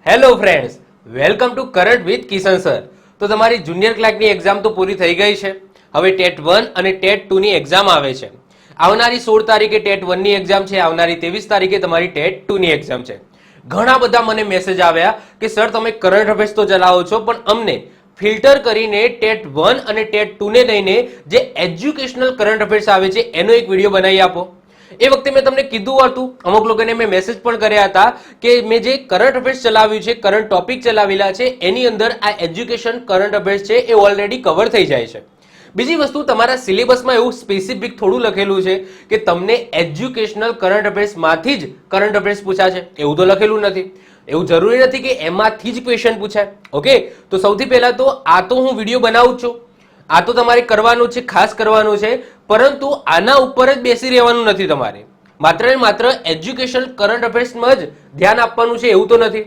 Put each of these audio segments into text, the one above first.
Hello friends, welcome to current with Kishan sir. તો તમારી junior ક્લાર્કની exam તો પૂરી થઈ ગઈ છે. હવે ટેટ 1 અને ટેટ 2 ની એક્ઝામ આવે છે. આવનારી 16 તારીખે ટેટ 1 ની એક્ઝામ છે, આવનારી 23 તારીખે તમારી ટેટ 2 ની એક્ઝામ છે. ઘણા બધા મને મેસેજ આવ્યા કે સર તમે કરંટ અફેર્સ તો ચલાવો છો પણ અમને ફિલ્ટર કરીને ટેટ 1 અને ટેટ 2 ને લઈને જે એજ્યુકેશનલ કરંટ અફેર્સ આવે છે એનો એક વિડીયો બનાવી આપો. એ વખતે મેં તમને કીધું હતું, અમુક લોકોને મેં મેસેજ પણ કર્યા હતા કે મેં જે કરંટ અફેર્સ ચલાવ્યું છે, કરંટ ટોપિક ચલાવેલા છે, એની અંદર આ એજ્યુકેશન કરંટ અફેર્સ છે એ ઓલરેડી કવર થઈ જાય છે. બીજી વસ્તુ, તમારા સિલેબસમાં એવું સ્પેસિફિક થોડું લખેલું છે કે તમને એજ્યુકેશનલ કરંટ અફેર્સ માંથી જ કરંટ અફેર્સ પૂછાશે, એવું તો લખેલું નથી. એવું જરૂરી નથી કે એમાંથી જ ક્વેશ્ચન પૂછાય. ઓકે, તો સૌથી પહેલા તો આ તો હું વિડીયો બનાવું છું, આ તો તમારે કરવાનું છે, ખાસ કરવાનું છે, પરંતુ આના ઉપર જ બેસી રહેવાનું નથી. તમારે માત્ર ને માત્ર એજ્યુકેશન કરંટ અફેર્સમાં જ ધ્યાન આપવાનું છે એવું તો નથી.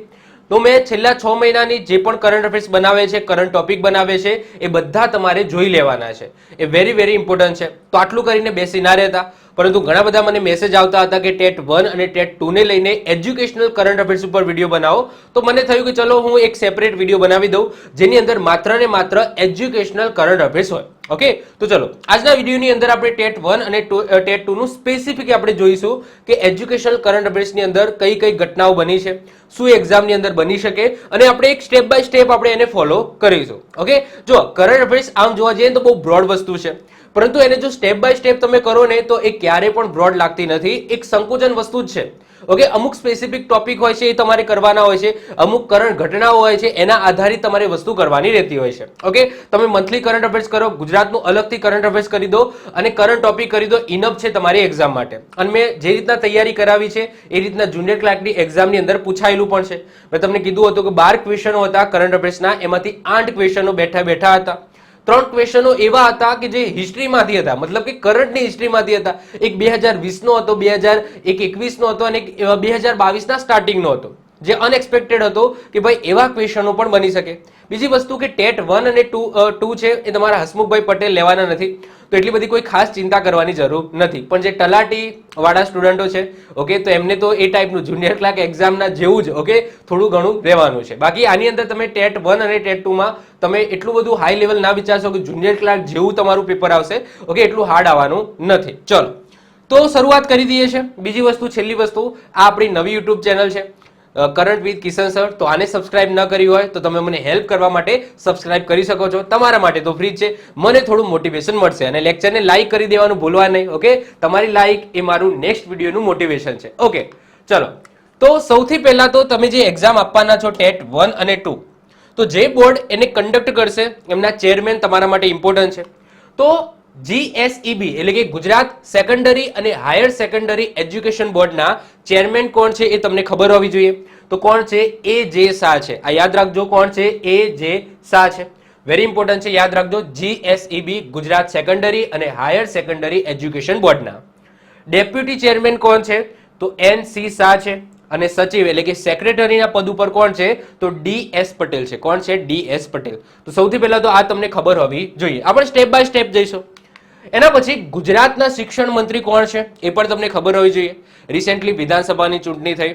તો મેં છેલ્લા 6 મહિનાની જે પણ કરંટ અફેર્સ બનાવે છે, કરંટ ટોપિક બનાવે છે, એ બધા તમારે જોઈ લેવાના છે. એ વેરી વેરી ઇમ્પોર્ટન્ટ છે. તો આટલું કરીને બેસી ના રહેતા, પરંતુ ઘણા બધા મને મેસેજ આવતા હતા કે ટેટ 1 અને ટેટ 2 ને લઈને એજ્યુકેશનલ કરંટ અફેર્સ ઉપર વિડીયો બનાવો. તો મને થયું કે ચલો હું એક સેપરેટ વિડીયો બનાવી દઉં જેની અંદર માત્ર ને માત્ર એજ્યુકેશનલ કરંટ અફેર્સ હોય. ઓકે, તો ચલો આજના વિડીયોની અંદર આપણે ટેટ 1 અને ટેટ 2 નું સ્પેસિફિક આપણે જોઈશું કે એજ્યુકેશનલ કરંટ અફેર્સની અંદર કઈ કઈ ઘટનાઓ બની છે, શું એક્ઝામની અંદર બની શકે, અને આપણે એક સ્ટેપ બાય સ્ટેપ આપણે એને ફોલો કરીશું. ઓકે, જો કરંટ અફેર્સ આમ જોવા જઈએ તો બહુ બ્રોડ વસ્તુ છે, પરંતુ એને જો સ્ટેપ બાય સ્ટેપ તમે કરો ને તો એ ક્યારે પણ બ્રોડ લાગતી નથી. એક સંકોચન વસ્તુ જ છે. ઓકે, અમુક સ્પેસિફિક ટોપિક હોય છે એ તમારે કરવાના હોય છે, અમુક કરંટ ઘટનાઓ હોય છે એના આધારિત તમારે વસ્તુ કરવાની રહેતી હોય છે. ઓકે, તમે મંથલી કરંટ અફેર્સ કરો, ગુજરાતનું અલગથી કરંટ અફેર્સ કરી દો અને કરંટ ટોપિક કરી દો, ઇનફ છે તમારી એક્ઝામ માટે. અને મેં જે રીતના તૈયારી કરાવી છે એ રીતના જુનિયર ક્લાર્કની એક્ઝામની અંદર પૂછાયેલું પણ છે. મેં તમને કીધું હતું કે 12 ક્વેશ્ચનો હતા કરંટ અફેર્સના, એમાંથી 8 ક્વેશ્ચનો બેઠા બેઠા હતા. 3 ક્વેશ્ચનો એવા હતા કે જે હિસ્ટ્રીમાંથી હતા, મતલબ કે કરંટની હિસ્ટ્રીમાંથી હતા. એક 2020 નો હતો, 2021 નો હતો અને 2022 ના સ્ટાર્ટિંગનો હતો, જે અનએક્સપેક્ટેડ હતો કે ભાઈ એવા ક્વેશ્ચનો પણ બની શકે. બીજી વસ્તુ કે ટેટ 1 અને 2 છે એ તમારા હસમુખભાઈ પટેલ લેવાના નથી, તો એટલી બધી કોઈ ખાસ ચિંતા કરવાની જરૂર નથી. પણ જે તલાટી વાળા સ્ટુડન્ટો છે, ઓકે, તો એમને તો એ ટાઈપનું જુનિયર ક્લાર્ક એક્ઝામના જેવું જ ઓકે થોડું ઘણું રહેવાનું છે. બાકી આની અંદર તમે ટેટ 1 અને ટેટ 2 માં તમે એટલું બધું હાઈ લેવલ ના વિચારશો કે જુનિયર ક્લાર્ક જેવું તમારું પેપર આવશે. ઓકે, એટલું હાર્ડ આવવાનું નથી. ચલો, તો શરૂઆત કરી દઈએ છે. બીજી વસ્તુ, છેલ્લી વસ્તુ, આ આપણી નવી યુટ્યુબ ચેનલ છે કરંટ વિથ કિશન સર. તો આને સબસ્ક્રાઇબ ન કરી હોય તો તમે મને હેલ્પ કરવા માટે સબસ્ક્રાઇબ કરી શકો છો. તમારા માટે તો ફ્રી છે, મને થોડું મોટિવેશન મળશે. અને લેક્ચરને લાઈક કરી દેવાનું ભૂલવા નહીં. ઓકે, તમારી લાઈક એ મારું નેક્સ્ટ વિડીયોનું મોટિવેશન છે. ઓકે, ચલો, તો સૌથી પહેલા તો તમે જે એક્ઝામ આપવાના છો ટેટ 1 અને 2, તો જે બોર્ડ એને કન્ડક્ટ કરશે એમના ચેરમેન તમારા માટે ઇમ્પોર્ટન્ટ છે. તો GSEB એટલે કે ગુજરાત સેકન્ડરી અને હાયર સેકન્ડરી એજ્યુકેશન બોર્ડના ચેરમેન કોણ છે એ તમને ખબર હોવી જોઈએ. તો કોણ છે? A.J. શાહ છે. આ યાદ રાખજો, કોણ છે? A.J. શાહ છે. વેરી ઇમ્પોર્ટન્ટ છે, યાદ રાખજો. GSEB ગુજરાત સેકન્ડરી અને હાયર સેકન્ડરી એજ્યુકેશન બોર્ડના ડેપ્યુટી ચેરમેન કોણ છે? તો N.C. શાહ છે. અને સચિવ એટલે કે સેક્રેટરીના પદ ઉપર કોણ છે? તો D.S. પટેલ છે. કોણ છે? D.S. પટેલ. તો સૌથી પહેલા તો આ તમને ખબર હોવી જોઈએ. આપણે સ્ટેપ બાય સ્ટેપ જઈશું. એના પછી ગુજરાતના શિક્ષણ મંત્રી કોણ છે એ પણ તમને ખબર હોવી જોઈએ. રિસેન્ટલી વિધાનસભાની ચૂંટણી થઈ,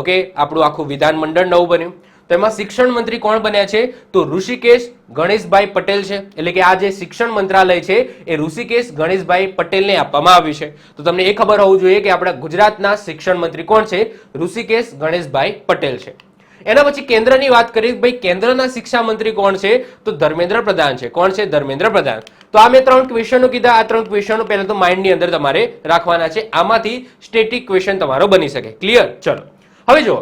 ઓકે, આપણું આખું વિધાનમંડળ નવું બન્યું, તો એમાં શિક્ષણ મંત્રી કોણ બન્યા છે? તો ઋષિકેશ ગણેશભાઈ પટેલ છે. એટલે કે આ જે શિક્ષણ મંત્રાલય છે એ ઋષિકેશ ગણેશભાઈ પટેલને આપવામાં આવ્યું છે. તો તમને એ ખબર હોવું જોઈએ કે આપણા ગુજરાતના શિક્ષણ મંત્રી કોણ છે? ઋષિકેશ ગણેશભાઈ પટેલ છે. એના પછી કેન્દ્રની વાત કરીએ, ભાઈ કેન્દ્રના શિક્ષા મંત્રી કોણ છે? તો ધર્મેન્દ્ર પ્રધાન છે. કોણ છે? ધર્મેન્દ્ર પ્રધાન. તો આ મેં 3 ક્વેશ્ચનો કીધા. આ 3 ક્વેશ્ચનો પહેલા તો માઇન્ડની અંદર તમારે રાખવાના છે. આમાંથી સ્ટેટિક ક્વેશ્ચન તમારો બની શકે. ક્લિયર? ચલો, હવે જુઓ,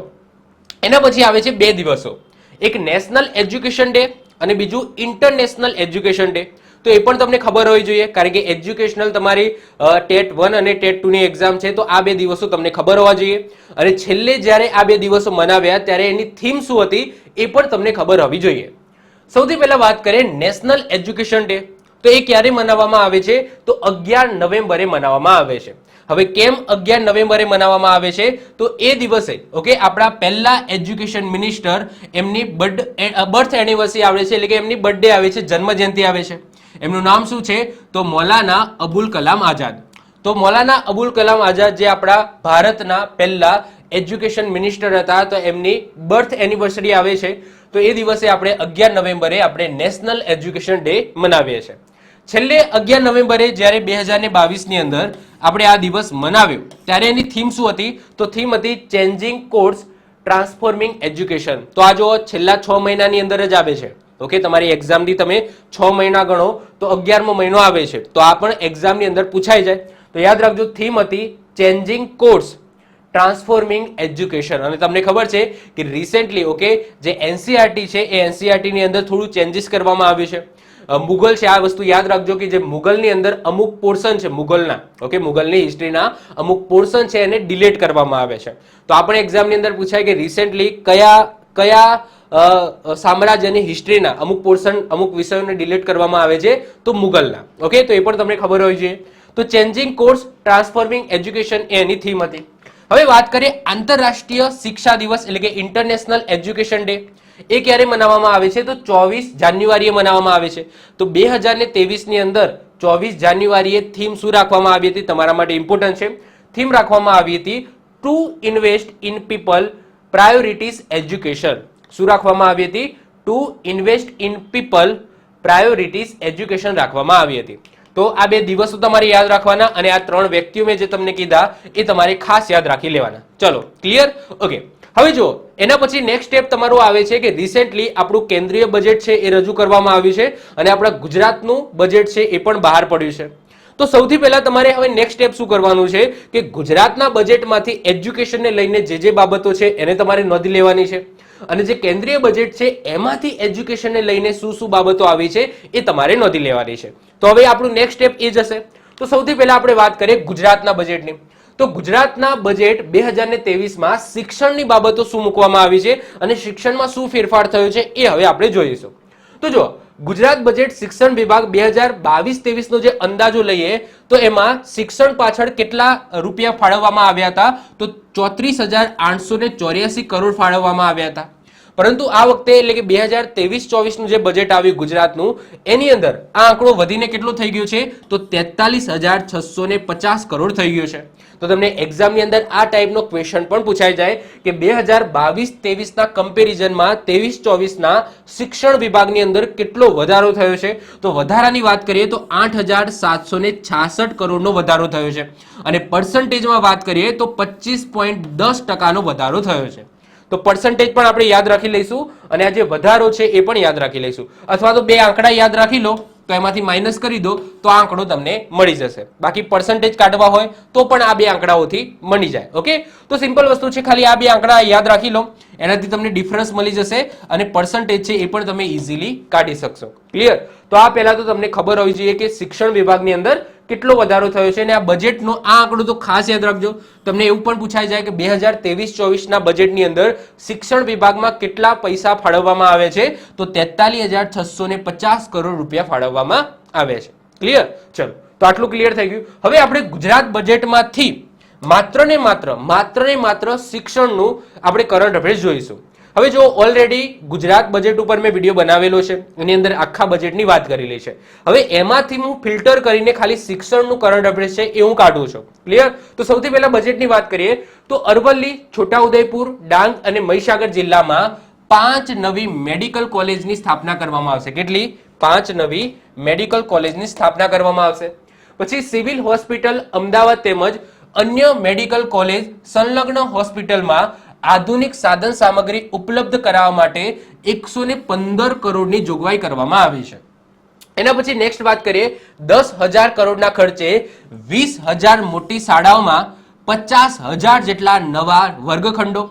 એના પછી આવે છે 2 દિવસો, એક નેશનલ એજ્યુકેશન ડે અને બીજું ઇન્ટરનેશનલ એજ્યુકેશન ડે. તો એ પણ તમને ખબર હોવી જોઈએ, કારણ કે એજ્યુકેશનલ તમારી ટેટ 1 અને ટેટ 2 ની એક્ઝામ છે. તો આ 2 દિવસો તમને ખબર હોવા જોઈએ. અને છેલ્લે જ્યારે આ 2 દિવસો મનાવ્યા ત્યારે એની થીમ શું હતી એ પણ તમને ખબર હોવી જોઈએ. સૌથી પહેલા વાત કરીએ નેશનલ એજ્યુકેશન ડે. તો એ ક્યારે મનાવવામાં આવે છે? તો 11 નવેમ્બરે મનાવવામાં આવે છે. હવે કેમ 11 નવેમ્બરે મનાવવામાં આવે છે? તો એ દિવસે ઓકે આપણા પહેલા એજ્યુકેશન મિનિસ્ટર એમની બર્થ એનિવર્સરી આવે છે, એટલે કે એમની બર્થડે આવે છે, જન્મ જયંતિ આવે છે. એમનું નામ શું છે? તો મૌલાના અબુલ કલામ આઝાદ. તો મૌલાના અબુલ કલામ આઝાદ જે આપણા ભારતના પહેલા એજ્યુકેશન મિનિસ્ટર હતા, તો એમની બર્થ એનિવર્સરી આવે છે. તો એ દિવસે આપણે 11 નવેમ્બરે આપણે નેશનલ એજ્યુકેશન ડે મનાવીએ છીએ. છેલ્લે 11 નવેમ્બરે જ્યારે 2022 ની અંદર આપણે આ દિવસ મનાવ્યો ત્યારે એની થીમ શું હતી? તો થીમ હતી ચેન્જિંગ કોર્સ ટ્રાન્સફોર્મિંગ એજ્યુકેશન. તો આ જો છેલ્લા 6 મહિનાની અંદર જ આવે છે. ઓકે, તમારી એક્ઝામની તમે 6 મહિના ગણો તો 11મો મહિનો આવે છે. તો આ પણ એક્ઝામની અંદર પૂછાઈ જાય. તો યાદ રાખજો, થીમ હતી ચેન્જિંગ કોર્સ ટ્રાન્સફોર્મિંગ એજ્યુકેશન. અને તમને ખબર છે કે રિસેન્ટલી ઓકે જે એનસીઆરટી છે એ એનસીઆરટી ની અંદર થોડું ચેન્જીસ કરવામાં આવ્યું છે. મુગલ છે, આ વસ્તુ યાદ રાખજો કે જે મુગલની અંદર અમુક પોર્શન છે મુગલના, ઓકે, મુગલની હિસ્ટ્રીના અમુક પોર્શન છે એને ડિલીટ કરવામાં આવે છે. તો આપણે એક્ઝામની અંદર પૂછાય કે રિસેન્ટલી કયા સામ્રાજ્યની હિસ્ટ્રીના અમુક પોર્શન અમુક વિષયોને ડિલીટ કરવામાં આવે છે? તો મુગલના. ઓકે, તો એ પણ તમને ખબર હોવી જોઈએ. તો ચેન્જિંગ કોર્સ ટ્રાન્સફોર્મિંગ એજ્યુકેશન એ એની થીમ હતી. હવે વાત કરીએ આંતરરાષ્ટ્રીય શિક્ષા દિવસ એટલે કે ઇન્ટરનેશનલ એજ્યુકેશન ડે. એ ક્યારે મનાવવામાં આવે છે? તો 24 જાન્યુઆરીએ મનાવવામાં આવે છે. તો 2023 ની અંદર 24 જાન્યુઆરીએ થીમ શું રાખવામાં આવી હતી? તમારા માટે ઇમ્પોર્ટન્ટ છે. થીમ રાખવામાં આવી હતી two invest in people priorities education. શું રાખવામાં આવી હતી? Two invest in people priorities education રાખવામાં આવી હતી. તો આ બે દિવસો તમારે યાદ રાખવાના અને આ 3 વ્યક્તિઓ મેં જે તમને કીધા એ તમારે ખાસ યાદ રાખી લેવાના. ચલો, ક્લિયર? ઓકે, હવે જો એના પછી નેક્સ્ટ સ્ટેપ તમારો આવે છે કે રિસેન્ટલી આપણું કેન્દ્રીય બજેટ છે એ રજૂ કરવામાં આવ્યું છે અને આપણા ગુજરાતનું બજેટ છે એ પણ બહાર પડ્યું છે. તો સૌથી પહેલા તમારે હવે નેક્સ્ટ સ્ટેપ શું કરવાનું છે કે ગુજરાતના બજેટમાંથી એજ્યુકેશનને લઈને જે બાબતો છે એને તમારે નોંધી લેવાની છે અને જે કેન્દ્રીય બજેટ છે એમાંથી એજ્યુકેશનને લઈને શું બાબતો આવી છે એ તમારે નોંધી લેવાની છે. તો હવે આપણું નેક્સ્ટ સ્ટેપ એ જશે. તો સૌથી પહેલા આપણે વાત કરીએ ગુજરાતના બજેટની. તો ગુજરાતના બજેટ 2023માં શિક્ષણની બાબતો શું મૂકવામાં આવી છે અને શિક્ષણમાં શું ફેરફાર થયો છે એ હવે આપણે જોઈશું. તો જો ગુજરાત બજેટ શિક્ષણ વિભાગ 2022-23 નો જે અંદાજો લઈએ તો એમાં શિક્ષણ પાછળ કેટલા રૂપિયા ફાળવવામાં આવ્યા હતા? તો 34,884 કરોડ ફાળવવામાં આવ્યા હતા. પરંતુ આ વખતે એટલે કે 2023-24 નું જે બજેટ આવ્યું ગુજરાતનું એની અંદર આ આંકડો વધીને કેટલો થઈ ગયો છે? તો 43,650 કરોડ થઈ ગયો છે. તો તમને એક્ઝામની અંદર આ ટાઈપનો ક્વેશ્ચન પણ પૂછાઈ જાય કે 2022-23 ના કમ્પેરિઝનમાં 23-24 ના શિક્ષણ વિભાગની અંદર કેટલો વધારો થયો છે? તો વધારાની વાત કરીએ તો 8,766 કરોડનો વધારો થયો છે અને પર્સન્ટેજમાં વાત કરીએ તો 25.10% વધારો થયો છે. તો પર્સન્ટેજ પણ આપણે યાદ રાખી લઈશું અને આ જે વધારો છે એ પણ યાદ રાખી લઈશું. અથવા તો બે આંકડા યાદ રાખી લો તો એમાંથી માઇનસ કરી દો તો આ આંકડો તમને મળી જશે. બાકી પર્સન્ટેજ કાઢવા હોય તો પણ આ બે આંકડાઓથી મળી જાય. ઓકે, તો સિમ્પલ વસ્તુ છે, ખાલી આ બે આંકડા યાદ રાખી લો, એનાથી તમને ડિફરન્સ મળી જશે અને પર્સન્ટેજ છે એ પણ તમે ઇઝીલી કાઢી શકશો. ક્લિયર? તો આ પહેલા તો તમને ખબર હોવી જોઈએ કે શિક્ષણ વિભાગની અંદર કેટલો વધારો થયો છે અને આ બજેટનો આ આંકડો તો ખાસ યાદ રાખજો. તમને એવું પણ પૂછાઈ જાય કે 2023-24 ના બજેટની અંદર શિક્ષણ વિભાગમાં કેટલા પૈસા ફાળવવામાં આવે છે? તો 43,650 કરોડ રૂપિયા ફાળવવામાં આવે છે. ક્લિયર? ચલો, તો આટલું ક્લિયર થઈ ગયું. હવે આપણે ગુજરાત બજેટમાંથી માત્ર ને માત્ર શિક્ષણનું આપણે કરંટ અફેર્સ જોઈશું. હવે જો ઓલરેડી ગુજરાત બજેટ ઉપર મેં વિડીયો બનાવેલો છે, એની અંદર આખા બજેટની વાત કરેલી છે. હવે એમાંથી હું ફિલ્ટર કરીને ખાલી શિક્ષણનું કરંટ અફેર્સ છે એ હું કાઢું છું. ક્લિયર? તો સૌથી પહેલા બજેટની વાત કરીએ તો અરવલ્લી, છોટાઉદેપુર, ડાંગ અને મહીસાગર જિલ્લામાં 5 નવી મેડિકલ કોલેજની સ્થાપના કરવામાં આવશે. કેટલી? 5 નવી મેડિકલ કોલેજની સ્થાપના કરવામાં આવશે. પછી સિવિલ હોસ્પિટલ અમદાવાદ તેમજ અન્ય મેડિકલ કોલેજ સંલગ્ન હોસ્પિટલમાં આધુનિક સાધન સામગ્રી ઉપલબ્ધ કરાવવા માટે 115 કરોડની જોગવાઈ કરવામાં આવી છે. એના પછી નેક્સ્ટ વાત કરીએ 10,000 કરોડના ખર્ચે 20,000 મોટી શાળાઓમાં 50,000 જેટલા નવા વર્ગખંડો,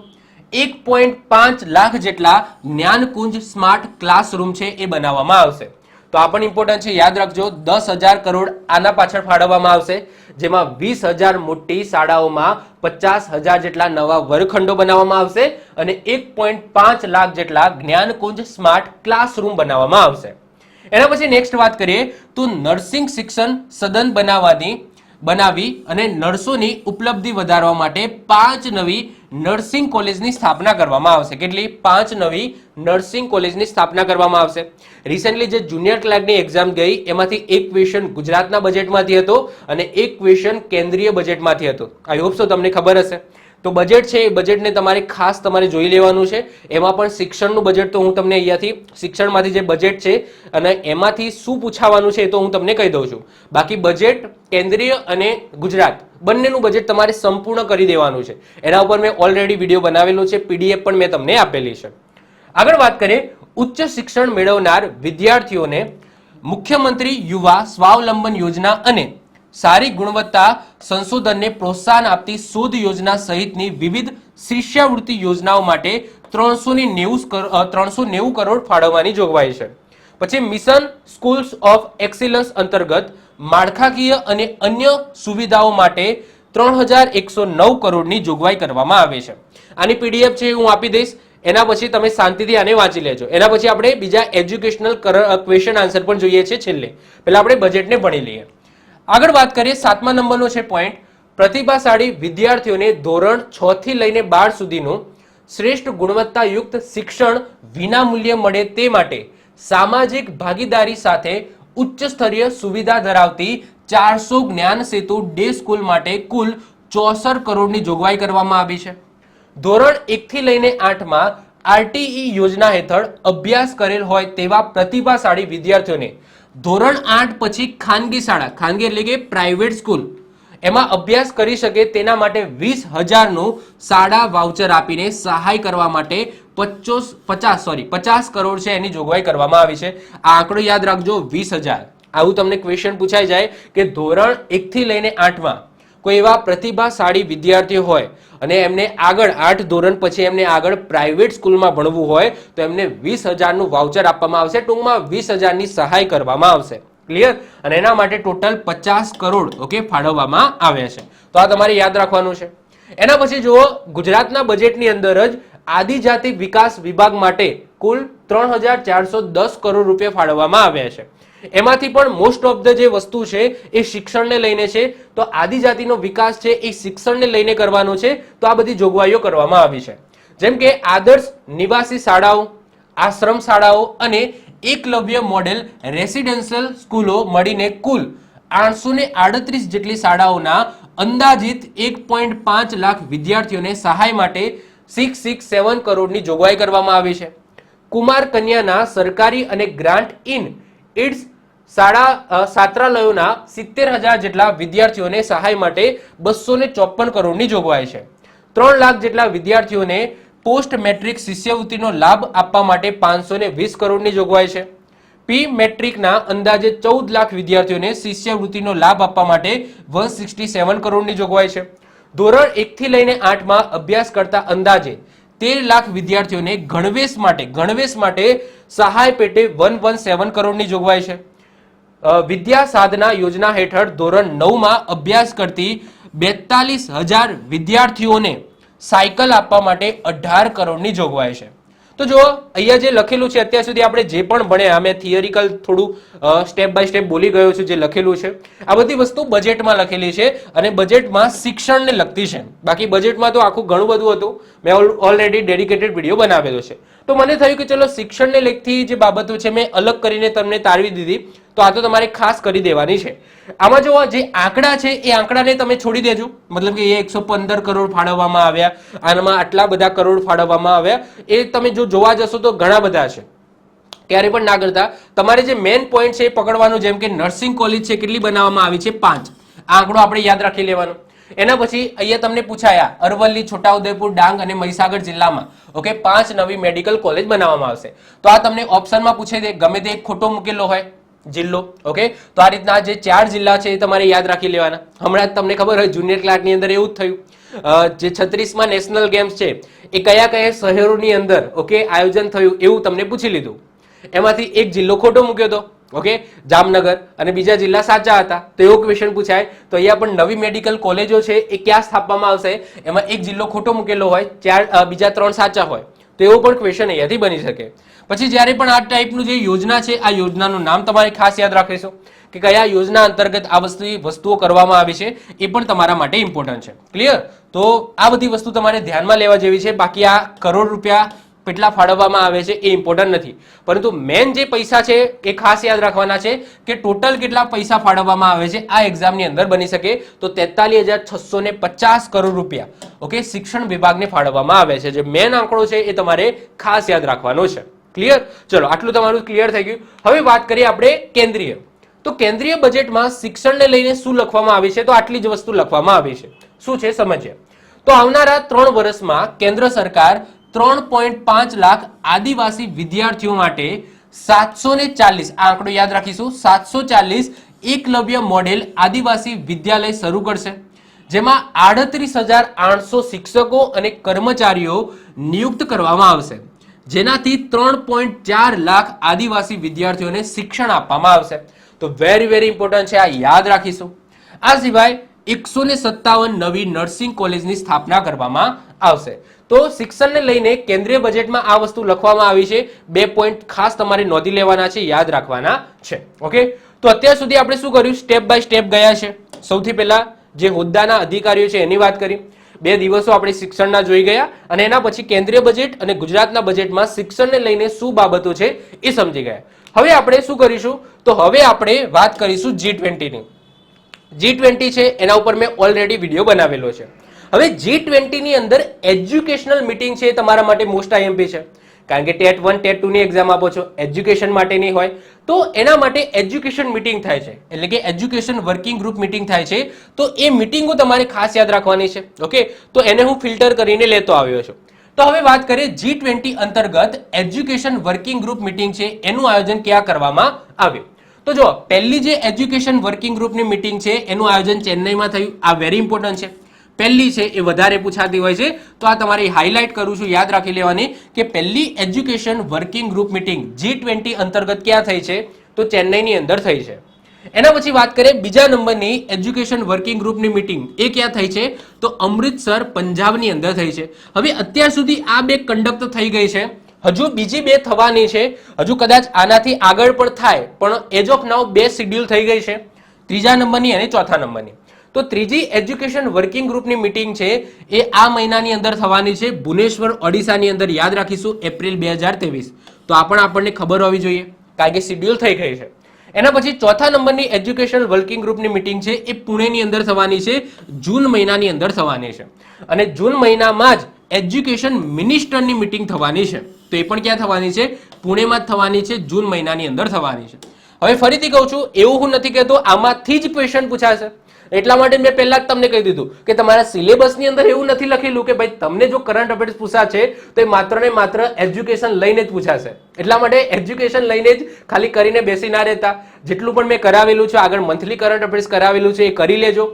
1.5 લાખ જેટલા જ્ઞાનકુંજ સ્માર્ટ ક્લાસરૂમ છે એ બનાવવામાં આવશે. તો આ પણ ઇમ્પોર્ટન્ટ છે, યાદ રાખજો. 10,000 કરોડ આના પાછળ ફાળવવામાં આવશે, જેમાં 20,000 મોટી શાળાઓમાં 50,000 જેટલા નવા વર્ગખંડો બનાવવામાં આવશે અને 1.5 લાખ જેટલા જ્ઞાનકુંજ સ્માર્ટ ક્લાસરૂમ બનાવવામાં આવશે. એના પછી નેક્સ્ટ વાત કરીએ તો નર્સિંગ શિક્ષણ સદન બનાવી અને નર્સોની ઉપલબ્ધિ વધારવા માટે 5 નવી નર્સિંગ કોલેજની સ્થાપના કરવામાં આવશે. કેટલી? 5 નવી નર્સિંગ કોલેજની સ્થાપના કરવામાં આવશે. રિસેન્ટલી જે જુનિયર ક્લાર્કની એક્ઝામ ગઈ એમાંથી એક ક્વેશ્ચન ગુજરાતના બજેટમાંથી હતો અને એક ક્વેશ્ચન કેન્દ્રીય બજેટમાંથી હતો. આઈ હોપ સો તમને ખબર હશે. તો બજેટ છે એ બજેટને તમારે ખાસ તમારે જોઈ લેવાનું છે. એમાં પણ શિક્ષણનું બજેટ તો હું તમને અહીંયાથી શિક્ષણમાંથી જે બજેટ છે અને એમાંથી શું પૂછાવાનું છે એ તો હું તમને કહી દઉં છું. બાકી બજેટ કેન્દ્રીય અને ગુજરાત બંનેનું બજેટ તમારે સંપૂર્ણ કરી દેવાનું છે. એના ઉપર મેં ઓલરેડી વિડીયો બનાવેલો છે, પીડીએફ પણ મેં તમને આપેલી છે. આગળ વાત કરીએ, ઉચ્ચ શિક્ષણ મેળવનાર વિદ્યાર્થીઓને મુખ્યમંત્રી યુવા સ્વાવલંબન યોજના અને સારી ગુણવત્તા સંશોધનને પ્રોત્સાહન આપતી શોધ યોજના સહિતની વિવિધ શિષ્યવૃત્તિ યોજનાઓ માટે 390 કરોડ ફાળવવાની જોગવાઈ છે. પછી મિશન સ્કૂલ્સ ઓફ એક્સિલન્સ અંતર્ગત માળખાકીય અને અન્ય સુવિધાઓ માટે 3109 કરોડની જોગવાઈ કરવામાં આવે છે. આની પીડીએફ છે હું આપી દઈશ, એના પછી તમે શાંતિથી આને વાંચી લેજો. એના પછી આપણે બીજા એજ્યુકેશનલ ક્વેશ્ચન આન્સર પણ જોઈએ છે છેલ્લે. પહેલા આપણે બજેટને ભણી લઈએ. આગળ વાત કરીએ, 7મા નંબરનો છે પોઈન્ટ, પ્રતિભાશાળી વિદ્યાર્થીઓને ધોરણ 6 થી લઈને 12 સુધીનું શ્રેષ્ઠ ગુણવત્તાયુક્ત શિક્ષણ વિનામૂલ્યે મળે તે માટે સામાજિક ભાગીદારી સાથે ઉચ્ચ સ્તરીય સુવિધા ધરાવતી 400 જ્ઞાન સેતુ ડે સ્કૂલ માટે કુલ 64 કરોડની જોગવાઈ કરવામાં આવી છે. ધોરણ 1 થી લઈને 8માં આરટીઈ યોજના હેઠળ અભ્યાસ કરેલ હોય તેવા પ્રતિભાશાળી વિદ્યાર્થીઓને ધોરણ 8 પછી ખાનગી શાળા, ખાનગી એટલે કે પ્રાઇવેટ સ્કૂલ, એમાં અભ્યાસ કરી શકે તેના માટે 20,000નું શાળા વાઉચર આપીને સહાય કરવા માટે 50 કરોડ છે એની જોગવાઈ કરવામાં આવી છે. આ આંકડો યાદ રાખજો, 20,000. આવું તમને ક્વેશ્ચન પૂછાઈ જાય કે ધોરણ 1 થી લઈને 8માં કોઈ એવા પ્રતિભાશાળી વિદ્યાર્થીઓ હોય અને એમને આગળ 8 ધોરણ પછી એમને આગળ પ્રાઇવેટ સ્કૂલમાં ભણવું હોય તો એમને 20,000નું વાઉચર આપવામાં આવશે, ટૂંકમાં 20,000ની સહાય કરવામાં આવશે. ક્લિયર? અને એના માટે ટોટલ 50 કરોડ ઓકે ફાળવવામાં આવ્યા છે. તો આ તમારે યાદ રાખવાનું છે. એના પછી જુઓ, ગુજરાતના બજેટની અંદર જ આદિજાતિ વિકાસ વિભાગ માટે કુલ 3,410 કરોડ રૂપિયા ફાળવવામાં આવ્યા છે. એમાંથી પણ મોસ્ટ ઓફ ધ જે વસ્તુ છે એ શિક્ષણને લઈને છે. તો આદિજાતિનો વિકાસ છે એ શિક્ષણને લઈને કરવાનો છે. તો આ બધી જોગવાઈઓ કરવામાં આવી છે. જેમ કે આદર્શ નિવાસી શાળાઓ, આશ્રમ શાળાઓ અને એકલવ્ય મોડેલ રેસિડેન્શિયલ સ્કૂલો મળીને કુલ 838 જેટલી શાળાઓના અંદાજિત 1.5 લાખ વિદ્યાર્થીઓને સહાય માટે 667 કરોડની જોગવાઈ કરવામાં આવી છે. કુમાર કન્યાના સરકારી અને ગ્રાન્ટ ઇન ઇટ્સ છાત્રાલયોના 70,000 જેટલા વિદ્યાર્થીઓને સહાય માટે 254 કરોડની જોગવાઈ છે. 3 લાખ જેટલા વિદ્યાર્થીઓને પોસ્ટ મેટ્રિક શિષ્યવૃત્તિનો લાભ આપવા માટે 520 કરોડની જોગવાઈ છે. પ્રી મેટ્રિકના અંદાજે 14 લાખ વિદ્યાર્થીઓને શિષ્યવૃત્તિનો લાભ આપવા માટે 167 કરોડની જોગવાઈ છે. ધોરણ 1 થી લઈને 8માં અભ્યાસ કરતા અંદાજે 13 લાખ વિદ્યાર્થીઓને ગણવેશ માટે સહાય પેટે 117 કરોડની જોગવાઈ છે. વિદ્યા સાધના યોજના હેઠળ ધોરણ 9માં અભ્યાસ કરતી 42,000 વિદ્યાર્થીઓને સાયકલ આપવા માટે 18 કરોડની જોગવાઈ છે. તો જો અહીંયા જે લખેલું છે અત્યાર સુધી આપણે જે પણ ભણ્યા, મેં થિયરિકલ થોડું સ્ટેપ બાય સ્ટેપ બોલી ગયો છું જે લખેલું છે, આ બધી વસ્તુ બજેટમાં લખેલી છે અને બજેટમાં શિક્ષણને લગતી છે. બાકી બજેટમાં તો આખું ઘણું બધું હતું, મેં ઓલરેડી ડેડિકેટેડ વિડીયો બનાવેલો છે. તો મને થયું કે ચલો શિક્ષણને લગતી જે બાબતો છે મેં અલગ કરીને તમને તારવી દીધી, તો આ તો તમારે ખાસ કરી દેવાની છે. આમાં જો જે આંકડા છે એ આંકડાને તમે છોડી દેજો, મતલબ કે એ 115 કરોડ ફાળવવામાં આવ્યા, આમાં આટલા બધા કરોડ ફાળવવામાં આવ્યા, એ તમે જો જોવા જશો તો ઘણા બધા છે. ક્યારે પણ ના કરતા, તમારે જે મેઇન પોઈન્ટ છે એ પકડવાનું. જેમ કે નર્સિંગ કોલેજ છે કેટલી બનાવવામાં આવી છે? 5. આ આંકડો આપણે યાદ રાખી લેવાનો. એના પછી અહીંયા તમને પૂછાયા અરવલ્લી, છોટાઉદેપુર, ડાંગ અને મહીસાગર જિલ્લામાં ઓકે 5 નવી મેડિકલ કોલેજ બનાવવામાં આવશે. તો આ તમને ઓપ્શનમાં પૂછાઈ દે, ગમે તે એક ખોટો મૂકેલો હોય જિલ્લો ઓકે. તો આ રીતના જે 4 જિલ્લા છે એ તમારે યાદ રાખી લેવાના. હમણાં જ તમને ખબર હોય જુનિયર ક્લાર્કની અંદર એવું જ થયું, જે 36માં નેશનલ ગેમ્સ છે એ કયા કયા શહેરોની અંદર ઓકે આયોજન થયું એવું તમને પૂછી લીધું. એમાંથી એક જિલ્લો ખોટો મૂક્યો હતો ઓકે, જામનગર, અને બીજા જિલ્લા સાચા હતા. તો એવો ક્વેશ્ચન પૂછાય. તો અહીંયા પણ નવી મેડિકલ કોલેજો છે એ ક્યાં સ્થાપવામાં આવશે, એમાં એક જિલ્લો ખોટો મૂકેલો હોય, બીજા 3 સાચા હોય, તો એવો પણ ક્વેશ્ચન અહીંયાથી બની શકે. પછી જ્યારે પણ આ ટાઈપનું જે યોજના છે આ યોજનાનું નામ તમારે ખાસ યાદ રાખીશું કે કયા યોજના અંતર્ગત આ વસ્તુઓ કરવામાં આવી છે, એ પણ તમારા માટે ઇમ્પોર્ટન્ટ છે. ક્લિયર? તો આ બધી વસ્તુ તમારે ધ્યાનમાં લેવા જેવી છે. બાકી આ કરોડ રૂપિયા કેટલા ફાળવવામાં આવે છે એ ઇમ્પોર્ટન્ટ નથી, પરંતુ મેન જે પૈસા છે એ ખાસ યાદ રાખવાના છે કે ટોટલ કેટલા પૈસા ફાળવવામાં આવે છે આ એક્ઝામની અંદર બની શકે તો 43,650 કરોડ રૂપિયા ઓકે શિક્ષણ વિભાગને ફાળવવામાં આવે છે. જે મેન આંકડો છે એ તમારે ખાસ યાદ રાખવાનો છે. ક્લિયર? ચલો આટલું તમારું ક્લિયર થઈ ગયું. હવે વાત કરીએ આપણે કેન્દ્રીય. તો કેન્દ્રીય બજેટમાં શિક્ષણને લઈને શું લખવામાં આવી છે? તો આટલી જ વસ્તુ લખવામાં આવી છે. શું છે સમજીએ. તો આવનારા 3 વર્ષમાં કેન્દ્ર સરકાર 3.5 લાખ આદિવાસી વિદ્યાર્થીઓ માટે 740 આ આંકડો યાદ રાખીશું 740 એકલવ્ય મોડેલ આદિવાસી વિદ્યાલય શરૂ કરશે, જેમાં 38,800 શિક્ષકો અને કર્મચારીઓ નિયુક્ત કરવામાં આવશે, જેનાથી 3.4 લાખ આદિવાસી વિદ્યાર્થીઓને શિક્ષણ આપવામાં આવશે. તો વેરી ઇમ્પોર્ટન્ટ છે, આ યાદ રાખીશું. આ સિવાય 157 નવી નર્સિંગ કોલેજની સ્થાપના કરવામાં આવશે. તો શિક્ષણને લઈને કેન્દ્રીય બજેટમાં આ વસ્તુ લખવામાં આવી છે. 2 પોઈન્ટ ખાસ તમારે નોંધી લેવાના છે, યાદ રાખવાના છે. ઓકે, તો અત્યાર સુધી આપણે શું કર્યું? સ્ટેપ બાય સ્ટેપ ગયા છે. સૌથી પહેલા જે હોદ્દાના અધિકારીઓ છે એની વાત કરી. 2 દિવસો આપણે શિક્ષણના જોઈ ગયા અને એના પછી કેન્દ્રીય બજેટ અને ગુજરાતના બજેટમાં શિક્ષણને લઈને શું બાબતો છે એ સમજી ગયા. હવે આપણે શું કરીશું? તો હવે આપણે વાત કરીશું G20 ની. G20 છે એના ઉપર મેં ઓલરેડી વિડીયો બનાવેલો છે. હવે G20 ની અંદર એજ્યુકેશનલ મીટિંગ છે એ તમારા માટે મોસ્ટ આઈએમપી છે, કારણ કે ટેટ 1 ટેટ 2 ની એક્ઝામ આપો છો, એજ્યુકેશન માટેની હોય તો એના માટે એજ્યુકેશન મીટિંગ થાય છે, એટલે કે એજ્યુકેશન વર્કિંગ ગ્રુપ મીટિંગ થાય છે. તો એ મીટિંગો તમારે ખાસ યાદ રાખવાની છે. ઓકે, તો એને હું ફિલ્ટર કરીને લેતો આવ્યો છું. તો હવે વાત કરીએ G20 અંતર્ગત એજ્યુકેશન વર્કિંગ ગ્રુપ મીટિંગ છે એનું આયોજન ક્યાં કરવામાં આવ્યું? તો જો પહેલી જે એજ્યુકેશન વર્કિંગ ગ્રુપની મીટિંગ છે એનું આયોજન ચેન્નઈમાં થયું. આ વેરી ઇમ્પોર્ટન્ટ છે. પહેલી છે એ વધારે પૂછાતી હોય છે, તો આ તમારે હાઇલાઇટ કરું છું, યાદ રાખી લેવાની કે પહેલી education working group meeting G20 અંતર્ગત ક્યાં થઈ છે? તો ચેન્નઈની અંદર થઈ છે. એના પછી વાત કરીએ બીજા નંબરની એજ્યુકેશન વર્કિંગ ગ્રુપની મીટિંગ એ ક્યાં થઈ છે? તો અમૃતસર પંજાબની અંદર થઈ છે. હવે અત્યાર સુધી આ 2 કન્ડક્ટ થઈ ગઈ છે, હજુ બીજી 2 થવાની છે, હજુ કદાચ આનાથી આગળ પણ થાય, પણ એજ ઓફ નાઉ 2 શેડ્યુલ થઈ ગઈ છે, ત્રીજા નંબરની અને ચોથા નંબરની. તો ત્રીજી એજ્યુકેશન વર્કિંગ ગ્રુપની મીટિંગ છે એ આ મહિનાની અંદર થવાની છે ભુવનેશ્વર ઓડિશાની અંદર. યાદ રાખીશું એપ્રિલ 2023. તો આ પણ આપણને ખબર હોવી જોઈએ કારણ કે શેડ્યુલ થઈ ગઈ છે. એના પછી ચોથા નંબરની એજ્યુકેશન વર્કિંગ ગ્રુપની મીટિંગ છે એ પુણેની અંદર થવાની છે, જૂન મહિનાની અંદર થવાની છે. અને જૂન મહિનામાં જ એજ્યુકેશન મિનિસ્ટરની મીટિંગ થવાની છે. તો એ પણ ક્યાં થવાની છે? પુણેમાં જ થવાની છે, જૂન મહિનાની અંદર થવાની છે. હવે ફરીથી કહું છું, એવું હું નથી કહેતો આમાંથી જ ક્વેશ્ચન પૂછાશે, એટલા માટે મેં પહેલા જ તમને કહી દીધું કે તમારા સિલેબસની અંદર એવું નથી લખેલું કે ભાઈ તમને જો કરંટ અફેર્સ પૂછાશે તો એ માત્ર ને માત્ર એજ્યુકેશન લઈને જ પૂછાશે. એટલા માટે એજ્યુકેશન લઈને જ ખાલી કરીને બેસી ના રહેતા. જેટલું પણ મેં કરાવેલું છે આગળ મંથલી કરંટ અફેર્સ કરાવેલું છે એ કરી લેજો.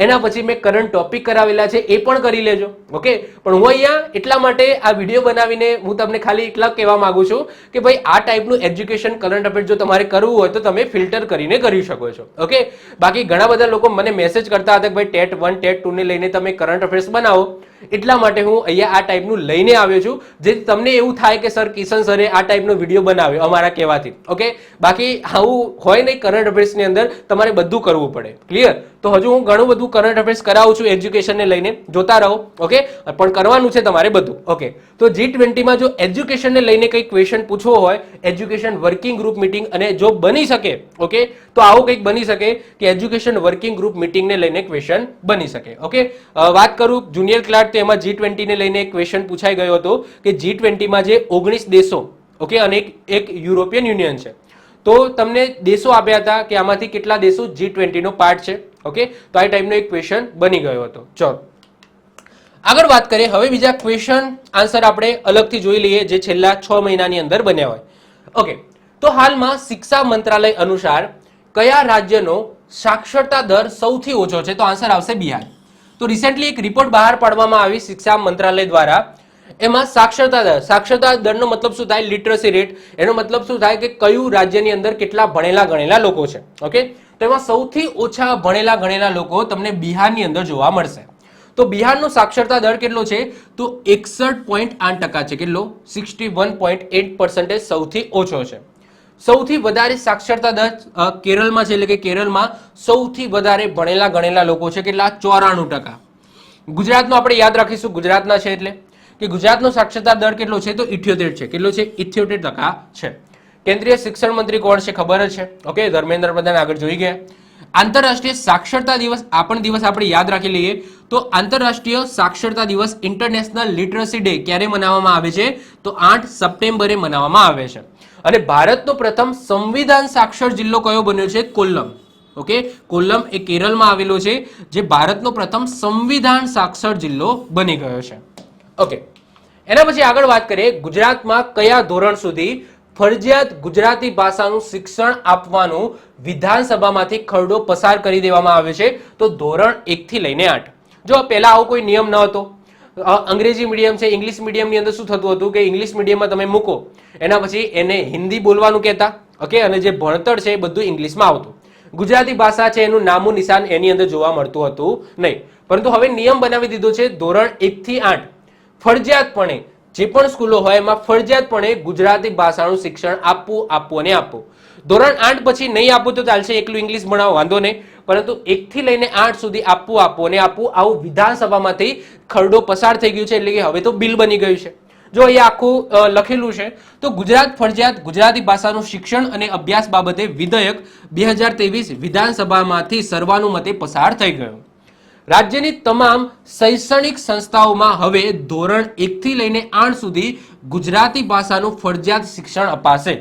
એના પછી મેં કરંટ ટોપિક કરાવેલા છે એ પણ કરી લેજો. ઓકે, પણ હું અહીંયા એટલા માટે આ વિડીયો બનાવીને હું તમને ખાલી એટલા કહેવા માંગુ છું કે ભાઈ આ ટાઈપનું એજ્યુકેશન કરંટ અફેર્સ જો તમારે કરવું હોય તો તમે ફિલ્ટર કરીને કરી શકો છો. ઓકે, બાકી ઘણા બધા લોકો મને મેસેજ કરતા હતા કે ભાઈ ટેટ 1 ટેટ 2 ને લઈને તમે કરંટ અફેર્સ બનાવો, એટલા માટે હું અહીંયા આ ટાઈપનું લઈને આવ્યો છું, જેથી તમને એવું થાય કે સર કિશન સરે આ ટાઈપનો વિડીયો બનાવ્યો અમારા કહેવાથી. ઓકે, બાકી આવું હોય નહીં, કરંટ અફેર્સની અંદર તમારે બધું કરવું પડે. ક્લિયર? તો હજુ હું ઘણું બધું કરંટ અફેર્સ કરાવું છું એજ્યુકેશનને લઈને, જોતા રહો. ઓકે, પણ કરવાનું છે તમારે બધું. ઓકે, તો G20માં જો એજ્યુકેશનને લઈને કંઈ ક્વેશ્ચન પૂછવો હોય, એજ્યુકેશન વર્કિંગ ગ્રુપ મીટિંગ, અને જો બની શકે ઓકે તો આવું કંઈક બની શકે કે એજ્યુકેશન વર્કિંગ ગ્રુપ મીટિંગને લઈને ક્વેશ્ચન બની શકે. ઓકે, વાત કરું જુનિયર ક્લાર્ક તો એમાં G20 ને લઈને એક ક્વેશ્ચન પૂછાઈ ગયો હતો કે G20માં જે 19 દેશો ઓકે અને એક યુરોપિયન યુનિયન છે, તો તમને દેશો આપ્યા હતા કે આમાંથી કેટલા દેશો G20 નો પાર્ટ છે. ઓકે, તો આ ટાઈપનો એક ક્વેશ્ચન બની ગયો હતો. ચલો આગળ વાત કરીએ. હવે બીજા ક્વેશ્ચન આન્સર આપણે અલગથી જોઈ લઈએ જે છેલ્લા 6 મહિનાની અંદર બન્યા હોય. ઓકે, તો હાલમાં શિક્ષા મંત્રાલય અનુસાર કયા રાજ્યનો સાક્ષરતા દર સૌથી ઓછો છે? તો આન્સર આવશે બિહાર. તો રિસેન્ટલી એક રિપોર્ટ બહાર પાડવામાં આવી શિક્ષા મંત્રાલય દ્વારા. એમાં સાક્ષરતા દરનો મતલબ શું થાય? Literacy rate. એનો મતલબ શું થાય કે કયું રાજ્યની અંદર કેટલા ભણેલા ગણેલા લોકો છે. ઓકે, તો એમાં સૌથી ઓછા ભણેલા ગણેલા લોકો તમને બિહારની અંદર જોવા મળશે. તો બિહારનો સાક્ષરતા દર કેટલો છે? તો 61.8% છે. કેટલો? 61.8% સૌથી ઓછો છે. સૌથી વધારે સાક્ષરતા દર કેરળમાં છે, એટલે કે કેરળમાં સૌથી વધારે ભણેલા ગણેલા લોકો છે. કેટલા? 94%. ગુજરાતનો આપણે યાદ રાખીશું, ગુજરાતના છે એટલે કે ગુજરાતનો સાક્ષરતા દર કેટલો છે? તો 78 છે. કેટલો છે? 78% છે. કેન્દ્રીય શિક્ષણ મંત્રી કોણ છે? ખબર જ છે. ઓકે, ધર્મેન્દ્ર પ્રધાન આગળ જોઈ ગયા. આંતરરાષ્ટ્રીય સાક્ષરતા દિવસ આ પણ દિવસ આપણે યાદ રાખી લઈએ. તો આંતરરાષ્ટ્રીય સાક્ષરતા દિવસ ઇન્ટરનેશનલ લિટરસી ડે ક્યારે મનાવવામાં આવે છે? તો 8 સપ્ટેમ્બરે મનાવવામાં આવે છે. અને ભારતનો પ્રથમ સંવિધાન સાક્ષર જિલ્લો કયો બન્યો છે? કોલ્લમ. ઓકે, કોલ્લમ એ કેરળમાં આવેલો છે, જે ભારતનો પ્રથમ સંવિધાન સાક્ષર જિલ્લો બની ગયો છે. ઓકે, એના પછી આગળ વાત કરીએ, ગુજરાતમાં કયા ધોરણ સુધી ફરજિયાત ગુજરાતી ભાષાનું શિક્ષણ આપવાનું વિધાનસભામાંથી ખરડો પસાર કરી દેવામાં આવ્યો છે? તો ધોરણ 1 થી લઈને 8. જો પહેલા આવો કોઈ નિયમ ન હતો. અંગ્રેજી મીડિયમ છે, ઇંગ્લિશ મીડિયમની અંદર શું થતું હતું કે ઇંગ્લિશ મીડિયમમાં તમે મૂકો, એના પછી એને હિન્દી બોલવાનું કહેતા. ઓકે, અને જે ભણતર છે એ બધું ઇંગ્લિશમાં આવતું. ગુજરાતી ભાષા છે એનું નામું નિશાન એની અંદર જોવા મળતું હતું નહીં. પરંતુ હવે નિયમ બનાવી દીધો છે, ધોરણ 1 થી 8 ફરજિયાતપણે જે પણ સ્કૂલો હોય એમાં ફરજિયાતપણે ગુજરાતી ભાષાનું શિક્ષણ આપવું અને આપવું. ધોરણ 8 પછી નહીં આપવું તો ચાલશે, એકલું ઇંગ્લિશ ભણાવો વાંધો નહીં, પરંતુ 1 થી લઈને 8 સુધી આપવું અને આપવું, આવું વિધાનસભામાંથી ખરડો પસાર થઈ ગયું છે. એટલે કે હવે તો બિલ બની ગયું છે. જો અહીંયા આખું લખેલું છે, તો ગુજરાત ફરજિયાત ગુજરાતી ભાષાનું શિક્ષણ અને અભ્યાસ બાબતે વિધેયક 2023 વિધાનસભામાંથી સર્વાનુમતે પસાર થઈ ગયું. રાજ્યની તમામ શૈક્ષણિક સંસ્થાઓમાં હવે ધોરણ 1 થી લઈને 8 સુધી ગુજરાતી ભાષાનું ફરજિયાત શિક્ષણ અપાશે.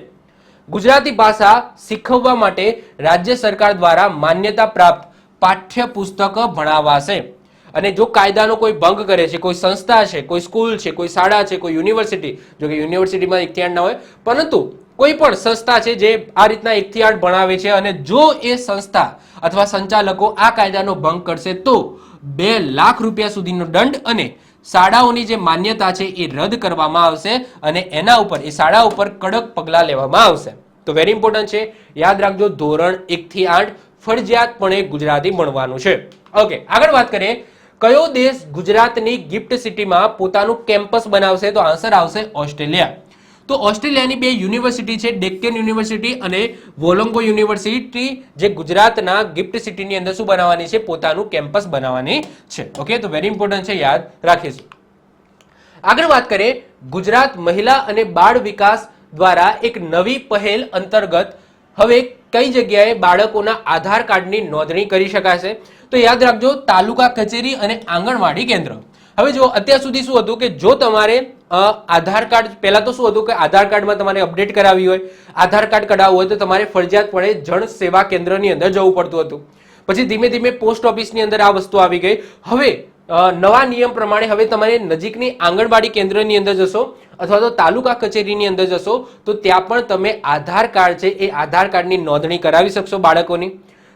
ગુજરાતી ભાષા શીખવવા માટે રાજ્ય સરકાર દ્વારા માન્યતા પ્રાપ્ત પાઠ્યપુસ્તક ભણાવાશે. અને જો કાયદાનો કોઈ ભંગ કરે છે, કોઈ સંસ્થા છે, કોઈ સ્કૂલ છે, કોઈ શાળા છે, કોઈ યુનિવર્સિટી, જો કે યુનિવર્સિટીમાં 1 થી 8 ના હોય, પરંતુ કોઈ પણ સંસ્થા છે જે આ રીતના 1 થી 8 ભણાવે છે અને જો એ સંસ્થા અથવા સંચાલકો આ કાયદાનો ભંગ કરશે તો 2 લાખ રૂપિયા સુધીનો દંડ અને શાળાઓની જે માન્યતા છે એ રદ કરવામાં આવશે અને એના ઉપર એ શાળા ઉપર કડક પગલાં લેવામાં આવશે. તો વેરી ઇમ્પોર્ટન્ટ છે, યાદ રાખજો, ધોરણ 1 થી 8 ફરજિયાતપણે ગુજરાતી ભણવાનું છે. ઓકે, આગળ વાત કરીએ, કયો દેશ ગુજરાતની ગિફ્ટ સિટીમાં પોતાનું કેમ્પસ બનાવશે? તો આન્સર આવશે ઓસ્ટ્રેલિયા. તો ઓસ્ટ્રેલિયાની 2 યુનિવર્સિટી છે, ડેક્કન યુનિવર્સિટી અને વોલોંગો યુનિવર્સિટી, જે ગુજરાતના ગિફ્ટ સિટીની અંદર શું બનાવવાની છે? પોતાનું કેમ્પસ બનાવવાની છે. ઓકે, તો વેરી ઇમ્પોર્ટન્ટ છે, યાદ રાખીશું. આગળ વાત કરીએ, ગુજરાત મહિલા અને બાળ વિકાસ દ્વારા એક નવી પહેલ અંતર્ગત હવે કઈ જગ્યાએ બાળકોના આધાર કાર્ડની નોંધણી કરી શકાશે? તો યાદ રાખજો, તાલુકા કચેરી અને આંગણવાડી કેન્દ્ર. હવે જો અત્યાર સુધી શું હતું કે જો તમારે આધાર કાર્ડ, પહેલા તો શું હતું કે આધાર કાર્ડમાં તમારે અપડેટ કરાવી હોય, આધાર કાર્ડ કઢાવવું હોય તો તમારે ફરજિયાતપણે જન સેવા કેન્દ્રની અંદર જવું પડતું હતું. પછી ધીમે ધીમે પોસ્ટ ઓફિસની અંદર આ વસ્તુ આવી ગઈ. હવે નવા નિયમ પ્રમાણે હવે તમારે નજીકની આંગણવાડી કેન્દ્રની અંદર જશો અથવા તો તાલુકા કચેરીની અંદર જશો તો ત્યાં પણ તમે આધાર કાર્ડ છે એ આધાર કાર્ડની નોંધણી કરાવી શકશો બાળકોની.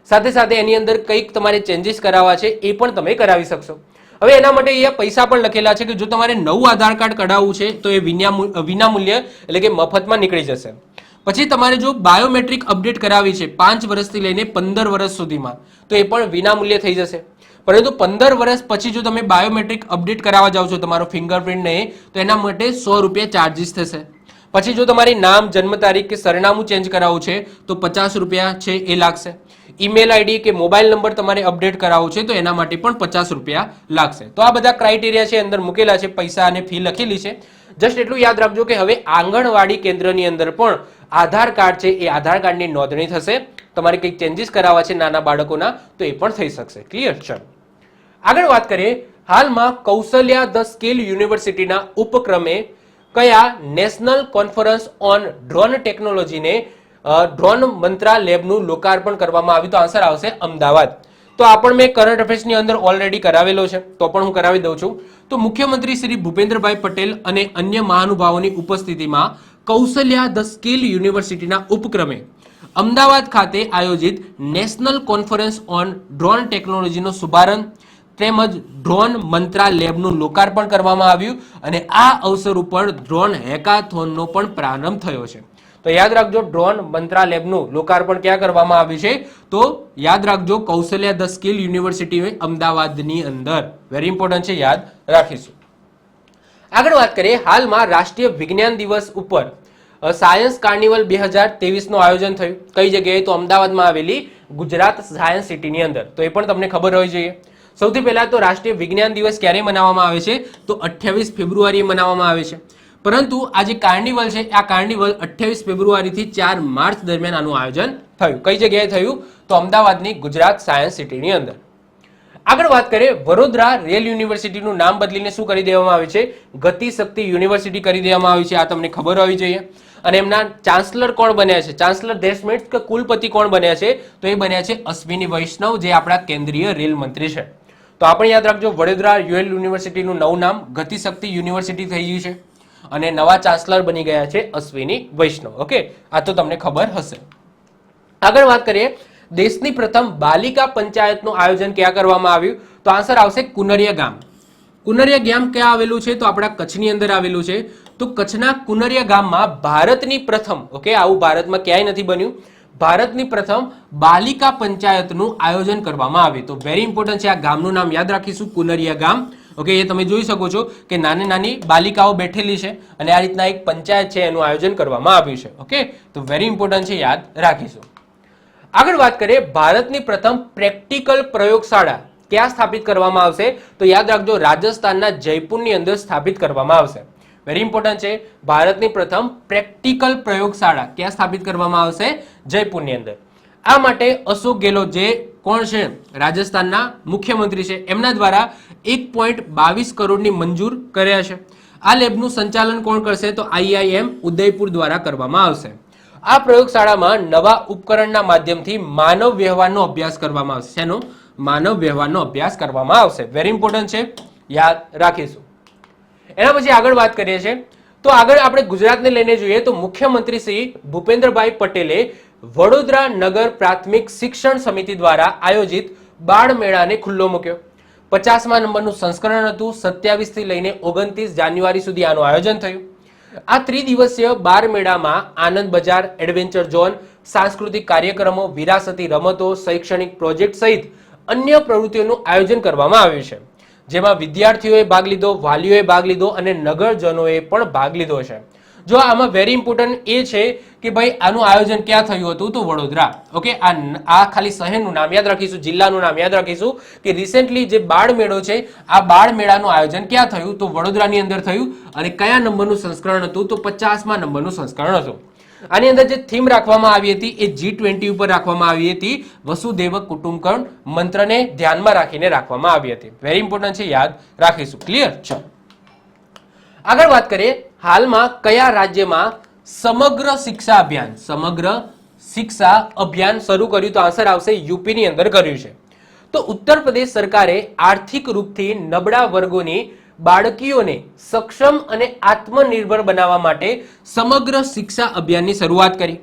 સાથે સાથે એની અંદર કંઈક તમારે ચેન્જીસ કરાવવા છે એ પણ તમે કરાવી શકશો. હવે એના માટે અહીંયા પૈસા પણ લખેલા છે કે જો તમારે નવું આધાર કાર્ડ કઢાવવું છે તો એ વિનામૂલ્ય એટલે કે મફતમાં નીકળી જશે. પછી તમારે જો બાયોમેટ્રિક અપડેટ કરાવી છે 5 વર્ષથી લઈને 15 વર્ષ સુધીમાં તો એ પણ વિનામૂલ્ય થઈ જશે. પરંતુ 15 વર્ષ પછી જો તમે બાયોમેટ્રિક અપડેટ કરાવવા જાઓ છો તમારો ફિંગરપ્રિન્ટ ને, તો એના માટે 100 રૂપિયા ચાર્જીસ થશે. પછી જો તમારી નામ, જન્મ તારીખ કે સરનામું ચેન્જ કરાવવું છે તો 50 રૂપિયા છે એ લાગશે. ઈમેલ આઈડી કે મોબાઈલ નંબર તમારે અપડેટ કરાવવો છે તો એના માટે પણ 50 રૂપિયા લાગશે. તો આ બધા ક્રાઇટેરિયા છે, અંદર મૂકેલા છે, પૈસા અને ફી લખેલી છે. જસ્ટ એટલું યાદ રાખજો કે હવે આંગણવાડી કેન્દ્રની અંદર પણ આધાર કાર્ડ છે એ આધાર કાર્ડની નોંધણી થશે. તમારે કંઈક ચેન્જીસ કરાવવા છે નાના બાળકોના તો એ પણ થઈ શકશે. ક્લિયર? ચલો આગળ વાત કરીએ, હાલમાં કૌશલ્યા ધ સ્કિલ યુનિવર્સિટીના ઉપક્રમે કયા નેશનલ કોન્ફરન્સ ઓન ડ્રોન ટેકનોલોજીને ડ્રોન મંત્રા લેબનું લોકાર્પણ કરવામાં આવ્યું? તો આન્સર આવશે અમદાવાદ. તો આ પણ મેં કરંટ અફેર્સની અંદર ઓલરેડી કરાવેલો છે તો પણ હું કરાવી દઉં છું. તો મુખ્યમંત્રી શ્રી ભૂપેન્દ્રભાઈ પટેલ અને અન્ય મહાનુભાવોની ઉપસ્થિતિમાં કૌશલ્યા ધ સ્કિલ યુનિવર્સિટીના ઉપક્રમે અમદાવાદ ખાતે આયોજિત નેશનલ કોન્ફરન્સ ઓન ડ્રોન ટેકનોલોજીનો શુભારંભ તેમજ ડ્રોન મંત્રા લેબનું લોકાર્પણ કરવામાં આવ્યું અને આ અવસર ઉપર ડ્રોન હેકાથોનનો પણ પ્રારંભ થયો છે. તો યાદ રાખજો, ડ્રોન મંત્રા લેબનું લોકાર્પણ ક્યાં કરવામાં આવ્યું છે? તો યાદ રાખજો, કૌશલ્યા ધ સ્કિલ યુનિવર્સિટી અમદાવાદની અંદર. વેરી ઇમ્પોર્ટન્ટ છે, યાદ રાખીશું. આગળ વાત કરીએ, હાલમાં રાષ્ટ્રીય વિજ્ઞાન દિવસ ઉપર સાયન્સ કાર્નિવલ 2023 નું આયોજન થયું. કઈ જગ્યાએ? તો અમદાવાદમાં આવેલી ગુજરાત સાયન્સ સિટીની અંદર. તો એ પણ તમને ખબર હોવી જોઈએ. સૌથી પહેલા તો રાષ્ટ્રીય વિજ્ઞાન દિવસ ક્યારે મનાવવામાં આવે છે? તો 28 ફેબ્રુઆરીએ મનાવવામાં આવે છે. પરંતુ આ જે કાર્નિવલ છે આ કાર્નિવલ 28 ફેબ્રુઆરીથી 4 માર્ચ દરમિયાન આનું આયોજન થયું. કઈ જગ્યાએ થયું? તો અમદાવાદની ગુજરાત સાયન્સ સિટીની અંદર. આગળ વાત કરીએ, વડોદરા રેલ યુનિવર્સિટીનું નામ બદલીને શું કરી દેવામાં આવ્યું છે? ગતિશક્તિ યુનિવર્સિટી કરી દેવામાં આવી છે. આ તમને ખબર હોવી જોઈએ. અને એમના ચાન્સલર કોણ બન્યા છે? ચાન્સલર દેશ મીન્સ કે કુલપતિ કોણ બન્યા છે? તો એ બન્યા છે અશ્વિની વૈષ્ણવ, જે આપણા કેન્દ્રીય રેલ મંત્રી છે. તો આપણે યાદ રાખજો, વડોદરા રેલ યુનિવર્સિટીનું નવું નામ ગતિશક્તિ યુનિવર્સિટી થઈ ગયું છે અને નવા ચાન્સલર બની ગયા છે અશ્વિની વૈષ્ણવ. ઓકે, આ તો તમને ખબર હશે. આગળ વાત કરીએ, દેશની પ્રથમ બાલિકા પંચાયતનું આયોજન ક્યાં કરવામાં આવ્યું? તો આન્સર આવશે કુનરિયા ગામ. કુનરિયા ગામ ક્યાં આવેલું છે? તો આપણા કચ્છની અંદર આવેલું છે. તો કચ્છના કુનરિયા ગામમાં ભારતની પ્રથમ, ઓકે, આવું ભારતમાં ક્યાંય નથી બન્યું, ભારતની પ્રથમ બાલિકા પંચાયતનું આયોજન કરવામાં આવ્યું. તો વેરી ઇમ્પોર્ટન્ટ છે, આ ગામનું નામ યાદ રાખીશું, કુનરિયા ગામ. ઓકે, એ તમે જોઈ શકો છો કે નાની નાની બાલિકાઓ બેઠેલી છે અને આ રીતના એક પંચાયત છે એનું આયોજન કરવામાં આવ્યું છે. ઓકે, તો વેરી ઇમ્પોર્ટન્ટ છે, યાદ રાખીશું. આગળ વાત કરીએ, ભારતની પ્રથમ પ્રેક્ટિકલ પ્રયોગશાળા ક્યાં સ્થાપિત કરવામાં આવશે? તો યાદ રાખજો, રાજસ્થાનના જયપુરની અંદર સ્થાપિત કરવામાં આવશે. વેરી ઇમ્પોર્ટન્ટ છે, ભારતની પ્રથમ પ્રેક્ટિકલ પ્રયોગશાળા ક્યાં સ્થાપિત કરવામાં આવશે? જયપુરની અંદર. આ માટે અશોક ગેહલોત, જે કોણ છે? રાજસ્થાનના મુખ્યમંત્રી છે, એમના દ્વારા 1.22 કરોડની મંજૂર કર્યા છે. આ લેબનું સંચાલન કોણ કરશે? તો IIM ઉદયપુર દ્વારા કરવામાં આવશે. આ પ્રયોગશાળામાં નવા ઉપકરણના માધ્યમથી માનવ વ્યવહારનો અભ્યાસ કરવામાં આવશે. શેનો? માનવ વ્યવહારનો અભ્યાસ કરવામાં આવશે. વેરી ઇમ્પોર્ટન્ટ છે, યાદ રાખીશું. એના પછી આગળ વાત કરીએ છીએ, તો આગળ આપણે ગુજરાતને લઈને જોઈએ તો મુખ્યમંત્રી શ્રી ભૂપેન્દ્રભાઈ પટેલે વડોદરા નગર પ્રાથમિક શિક્ષણ સમિતિ દ્વારા આયોજિત બાળ મેળાને ખુલ્લો મૂક્યો. 50મા નંબરનું સંસ્કરણ હતું. 27 થી લઈને 29 જાન્યુઆરી સુધી આનું આયોજન થયું. આ ત્રિદિવસીય બાળ મેળામાં આનંદ બજાર, એડવેન્ચર ઝોન, સાંસ્કૃતિક કાર્યક્રમો, વિરાસતી રમતો, શૈક્ષણિક પ્રોજેક્ટ સહિત અન્ય પ્રવૃત્તિઓનું આયોજન કરવામાં આવ્યું છે, જેમાં વિદ્યાર્થીઓએ ભાગ લીધો, વાલીઓએ ભાગ લીધો અને નગરજનોએ પણ ભાગ લીધો છે. જો આમાં વેરી ઇમ્પોર્ટન્ટ એ છે કે ભાઈ આનું આયોજન ક્યાં થયું હતું? તો વડોદરા. ઓકે, આ ખાલી શહેરનું નામ યાદ રાખીશું, જિલ્લાનું નામ યાદ રાખીશું કે રિસેન્ટલી જે બાળ મેળો છે આ બાળ મેળાનું આયોજન ક્યાં થયું? તો વડોદરાની અંદર થયું. અને કયા નંબરનું સંસ્કરણ હતું? તો 50મા નંબરનું સંસ્કરણ હતું. આની અંદર જે થીમ રાખવામાં આવી હતી એ G20 ઉપર રાખવામાં આવી હતી. વસુધૈવ કુટુંબકમ મંત્રને ધ્યાનમાં રાખીને રાખવામાં આવી હતી. વેરી ઇમ્પોર્ટન્ટ છે, યાદ રાખીશું. ક્લિયર? ચલો આગળ વાત કરીએ, હાલમાં કયા રાજ્યમાં સમગ્ર શિક્ષા અભિયાન શરૂ કર્યું? તો આન્સર આવશે યુપીની અંદર કર્યું છે. તો ઉત્તર પ્રદેશ સરકારે આર્થિક રૂપથી નબળા વર્ગોની બાળકીઓને સક્ષમ અને આત્મનિર્ભર બનાવવા માટે સમગ્ર શિક્ષા અભિયાનની શરૂઆત કરી.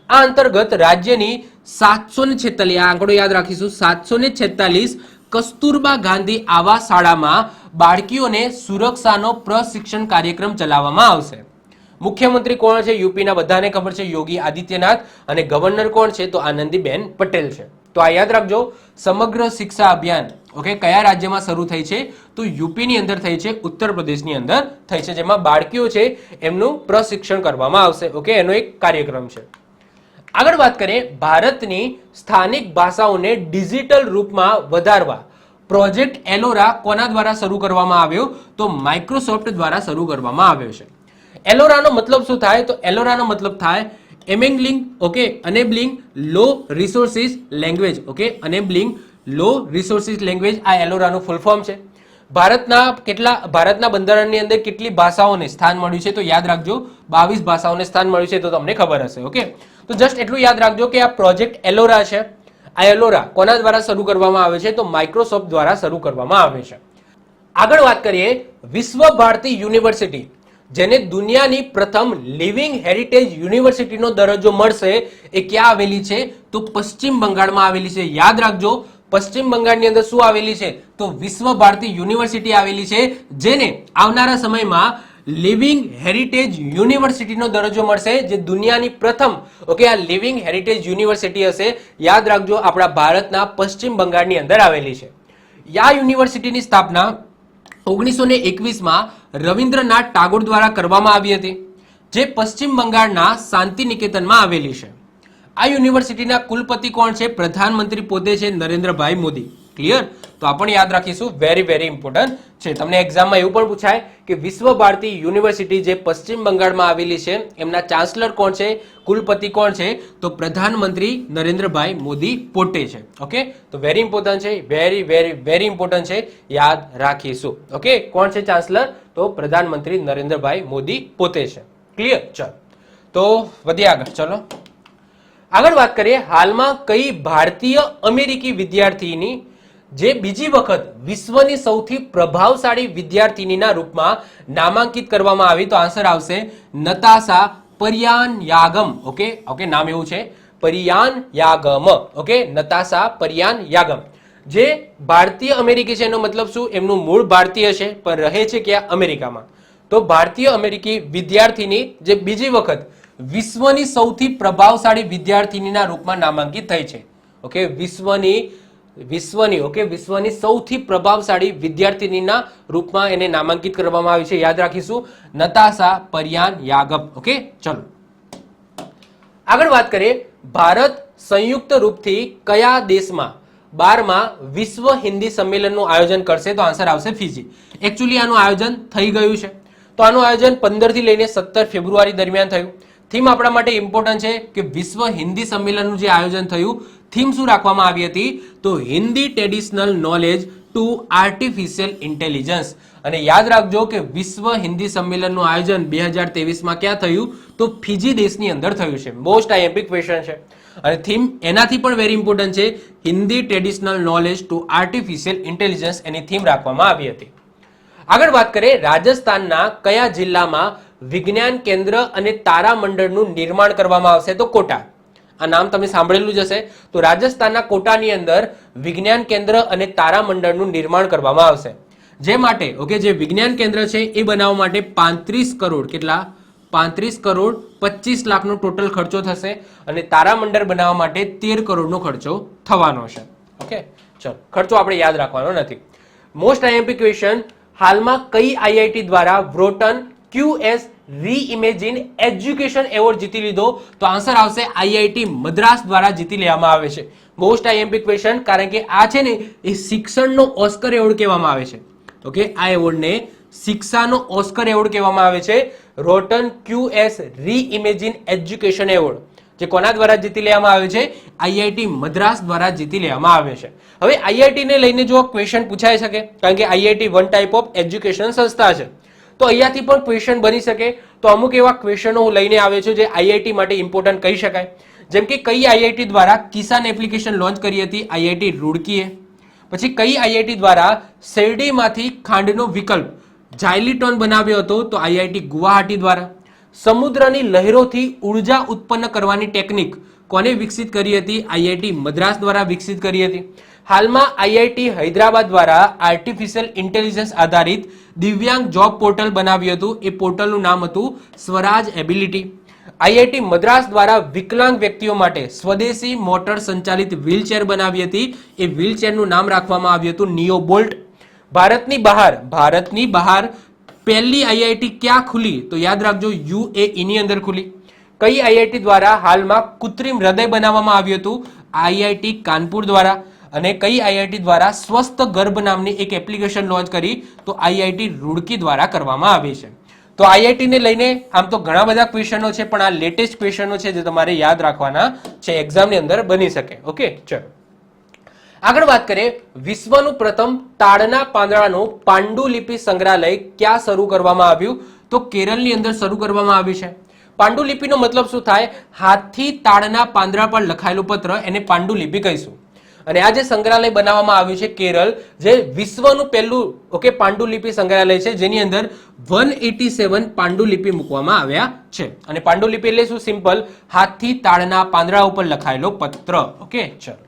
આ અંતર્ગત રાજ્યની 746, આ આંકડો યાદ રાખીશું, 746 કસ્તુરબા ગાંધી આવાસ શાળામાં બાળકીઓને સુરક્ષાનો પ્રશિક્ષણ કાર્યક્રમ ચલાવવામાં આવશે. મુખ્યમંત્રી કોણ છે? યુપીના બધાને ખબર છે, યોગી આદિત્યનાથ. અને ગવર્નર કોણ છે? તો આનંદીબેન પટેલ છે. તો આ યાદ રાખજો, સમગ્ર શિક્ષા અભિયાન ઓકે કયા રાજ્યમાં શરૂ થઈ છે? તો યુપીની અંદર થઈ છે, ઉત્તર પ્રદેશની અંદર થઈ છે, જેમાં બાળકીઓ છે એમનું પ્રશિક્ષણ કરવામાં આવશે. ઓકે, એનો એક કાર્યક્રમ છે. આગળ વાત કરીએ, ભારતની સ્થાનિક ભાષાઓને ડિજિટલ રૂપમાં વધારવા પ્રોજેક્ટ એલોરા કોના દ્વારા શરૂ કરવામાં આવ્યો? તો માઇક્રોસોફ્ટ દ્વારા શરૂ કરવામાં આવ્યો છે. એલોરાનો મતલબ શું થાય? તો એલોરાનો મતલબ થાય enabling low resources language. Okay, enabling low resources language, આ એલોરાનું ફૂલ ફોર્મ છે. ભારતના બંધારણની અંદર કેટલી ભાષાઓને સ્થાન મળ્યું છે? તો યાદ રાખજો, 22 ભાષાઓને સ્થાન મળ્યું છે. તો તમને ખબર હશે. ઓકે, તો જસ્ટ એટલું યાદ રાખજો કે આ પ્રોજેક્ટ એલોરા છે. આ એલોરા કોના દ્વારા શરૂ કરવામાં આવે છે? તો માઇક્રોસોફ્ટ દ્વારા શરૂ કરવામાં આવે છે. આગળ વાત કરીએ, વિશ્વ ભારતી યુનિવર્સિટી, જેને દુનિયાની પ્રથમ લિવિંગ હેરિટેજ યુનિવર્સિટીનો દરજ્જો મળશે, એ ક્યાં આવેલી છે? તો પશ્ચિમ બંગાળમાં આવેલી છે. યાદ રાખજો, પશ્ચિમ બંગાળની અંદર શું આવેલી છે? તો વિશ્વ ભારતી યુનિવર્સિટી આવેલી છે, જેને આવનારા સમયમાં લિવિંગ હેરિટેજ યુનિવર્સિટીનો દરજ્જો મળશે, જે દુનિયાની પ્રથમ ઓકે આ લિવિંગ હેરિટેજ યુનિવર્સિટી હશે. યાદ રાખજો, આપણા ભારતના પશ્ચિમ બંગાળની અંદર આવેલી છે. આ યુનિવર્સિટીની સ્થાપના 1921માં રવિન્દ્રનાથ ટાગોર દ્વારા કરવામાં આવી હતી, જે પશ્ચિમ બંગાળના શાંતિ નિકેતનમાં આવેલી છે. આ યુનિવર્સિટીના કુલપતિ કોણ છે? પ્રધાનમંત્રી પોતે છે નરેન્દ્રભાઈ મોદી. ક્લિયર? તો આ પણ યાદ રાખીશું, વેરી વેરી ઇમ્પોર્ટન્ટ છે. તમને એક્ઝામમાં એવું પણ પૂછાય કે વિશ્વ ભારતી યુનિવર્સિટી જે પશ્ચિમ બંગાળમાં આવેલી છે એમના ચાન્સલર કોણ છે, કુલપતિ કોણ છે? તો પ્રધાનમંત્રી નરેન્દ્રભાઈ મોદી પોતે છે. ઓકે, તો વેરી ઇમ્પોર્ટન્ટ છે, વેરી વેરી વેરી ઇમ્પોર્ટન્ટ છે, યાદ રાખીશું. ઓકે, કોણ છે ચાન્સલર? તો પ્રધાનમંત્રી નરેન્દ્રભાઈ મોદી પોતે છે. ક્લિયર? ચલો તો વધીએ આગળ. ચલો આગળ વાત કરીએ. હાલમાં કઈ ભારતીય અમેરિકી વિદ્યાર્થીની જે બીજી વખત વિશ્વની સૌથી પ્રભાવશાળી વિદ્યાર્થીનીના રૂપમાં નામાંકિત કરવામાં આવી? તો આન્સર આવશે નતાશા પરિયાનયાગમ. ઓકે ઓકે, નામ એવું છે પરિયાનયાગમ. Okay, Natasha પરિયાનયાગમ. જે ભારતીય અમેરિકી છે એનો મતલબ શું? એમનું મૂળ ભારતીય છે પણ રહે છે ક્યાં? અમેરિકામાં. તો ભારતીય અમેરિકી વિદ્યાર્થીની જે બીજી વખત વિશ્વની સૌથી પ્રભાવશાળી વિદ્યાર્થીનીના રૂપમાં નામાંકિત થઈ છે. ઓકે, વિશ્વની સૌથી પ્રભાવશાળી વિદ્યાર્થીનીના રૂપમાં એને નામાંકિત કરવામાં આવી છે. યાદ રાખીશું, નતાશા પરિયાનયાગમ. ઓકે, ચલો આગળ વાત કરીએ. ભારત સંયુક્ત રૂપથી કયા દેશમાં 12મા વિશ્વ હિન્દી સંમેલનનું આયોજન કરશે? તો આન્સર આવશે ફિજી. એકચ્યુઅલી આનું આયોજન થઈ ગયું છે. તો આનું આયોજન 15 થી લઈને 17 ફેબ્રુઆરી દરમિયાન થયું. થીમ આપણા માટે ઇમ્પોર્ટન્ટ છે કે વિશ્વ હિન્દી સંમેલનનું જે આયોજન થયું, થીમ શું રાખવામાં આવી હતી? તો Hindi traditional knowledge to artificial intelligence. અને યાદ રાખજો કે વિશ્વ હિન્દી સંમેલનનું આયોજન 2023માં ક્યાં થયું? તો ફિજી દેશની અંદર થયું છે. મોસ્ટ આઈએમપી ક્વેશ્ચન છે અને થીમ એનાથી પણ વેરી ઇમ્પોર્ટન્ટ છે. Hindi traditional knowledge to artificial intelligence એની થીમ રાખવામાં આવી હતી. આગળ વાત કરીએ. રાજસ્થાનના કયા જિલ્લામાં વિજ્ઞાન કેન્દ્ર અને તારામંડળનું નિર્માણ કરવામાં આવશે? તો કોટા. આ નામ તમે સાંભળેલું જ હશે. તો રાજસ્થાનના કોટાની અંદર વિજ્ઞાન કેન્દ્ર અને તારામંડળનું નિર્માણ કરવામાં આવશે. જે માટે ઓકે, જે વિજ્ઞાન કેન્દ્ર છે એ બનાવવા માટે 35 કરોડ, કેટલા? 35 કરોડ 25 લાખનો ટોટલ ખર્ચો થશે અને તારામંડળ બનાવવા માટે 13 કરોડનો ખર્ચો થવાનો છે. ઓકે, ચલો ખર્ચો આપણે યાદ રાખવાનો નથી. Most IMP question. હાલમાં કઈ આઈઆઈટી દ્વારા વ્રોટન QS રીઇમેજિન એજ્યુકેશન એવોર્ડ જીતી લીધો? તો આન્સર આવશે આઈઆઈટી મદ્રાસ દ્વારા જીતી લેવામાં આવે છે. મોસ્ટ આઈએમપી ક્વેશ્ચન, કારણ કે આ છે ને એ શિક્ષણનો ઓસ્કર એવોર્ડ કહેવામાં આવે છે. ઓકે, આ એવોર્ડને શિક્ષાનો ઓસ્કર એવોર્ડ કહેવામાં આવે છે. રોટન QS રીઇમેજિન એજ્યુકેશન એવોર્ડ જે કોના દ્વારા જીતી લેવામાં આવે છે? આઈઆઈટી મદ્રાસ દ્વારા જીતી લેવામાં આવે છે. હવે આઈઆઈટી ને લઈને જો ક્વેશ્ચન પૂછાઈ શકે, કારણ કે IIT one type of education સંસ્થા છે, તો અહીંયાથી પણ ક્વેશ્ચન બની શકે. તો અમુક એવા ક્વેશ્ચનો હું લઈને આવ્યો છું જે આઈઆઈટી માટે ઇમ્પોર્ટન્ટ કહી શકાય. જેમ કે કઈ આઈઆઈટી દ્વારા કિસાન એપ્લિકેશન લોન્ચ કરી હતી? આઈઆઈટી રૂડકીએ. પછી કઈ આઈઆઈટી દ્વારા શેરડીમાંથી ખાંડનો વિકલ્પ ઝાયલીટોન બનાવ્યો હતો? તો આઈઆઈટી ગુવાહાટી દ્વારા. સમુદ્રની લહેરોથી ઉર્જા ઉત્પન્ન કરવાની ટેકનિક કોને વિકસિત કરી હતી? આઈઆઈટી મદ્રાસ દ્વારા વિકસિત કરી હતી. હાલમાં આઈઆઈટી હૈદરાબાદ દ્વારા આર્ટિફિશિયલ ઇન્ટેલિજન્સ આધારિત દિવ્યાંગ જોબ પોર્ટલ બનાવ્યું હતું. એ પોર્ટલનું નામ હતું સ્વરાજ એબિલિટી. આઈઆઈટી મદ્રાસ દ્વારા વિકલાંગ વ્યક્તિઓ માટે સ્વદેશી મોટર સંચાલિત વ્હીલચેર બનાવી હતી. એ વ્હીલચેરનું નામ રાખવામાં આવ્યું હતું નિયો બોલ્ટ. ભારતની બહાર પહેલી આઈઆઈટી ક્યાં ખુલી? તો યાદ રાખજો UAE ની અંદર ખુલી. કઈ આઈઆઈટી દ્વારા હાલમાં કૃત્રિમ હૃદય બનાવવામાં આવ્યું હતું? આઈઆઈટી કાનપુર દ્વારા. અને કઈ આઈઆઈટી દ્વારા સ્વસ્થ ગર્ભ નામની એક એપ્લિકેશન લોન્ચ કરી? તો આઈઆઈટી રૂડકી દ્વારા કરવામાં આવી છે. તો આઈઆઈટી ને લઈને આમ તો ઘણા બધા ક્વેશ્ચનો છે, પણ આ લેટેસ્ટ ક્વેશ્ચનો છે જે તમારે યાદ રાખવાના છે, એક્ઝામની અંદર બની શકે. ઓકે, ચલો આગળ વાત કરીએ. વિશ્વનું પ્રથમ તાડના પાંદડાનું પાંડુલિપિ સંગ્રહાલય ક્યાં શરૂ કરવામાં આવ્યું? તો કેરળની અંદર શરૂ કરવામાં આવ્યું છે. પાંડુલિપિનો મતલબ શું થાય? હાથથી તાડના પાંદડા પર લખાયેલું પત્ર, એને પાંડુલિપિ કહીશું. અને આ જે સંગ્રહાલય બનાવવામાં આવ્યું છે કેરળ, જે વિશ્વનું પહેલું ઓકે પાંડુલિપિ સંગ્રહાલય છે, જેની અંદર 187 પાંડુલિપિ મૂકવામાં આવ્યા છે. અને પાંડુલિપિ એટલે શું? સિમ્પલ હાથથી તાડના પાંદડા ઉપર લખાયેલો પત્ર. ઓકે, ચલો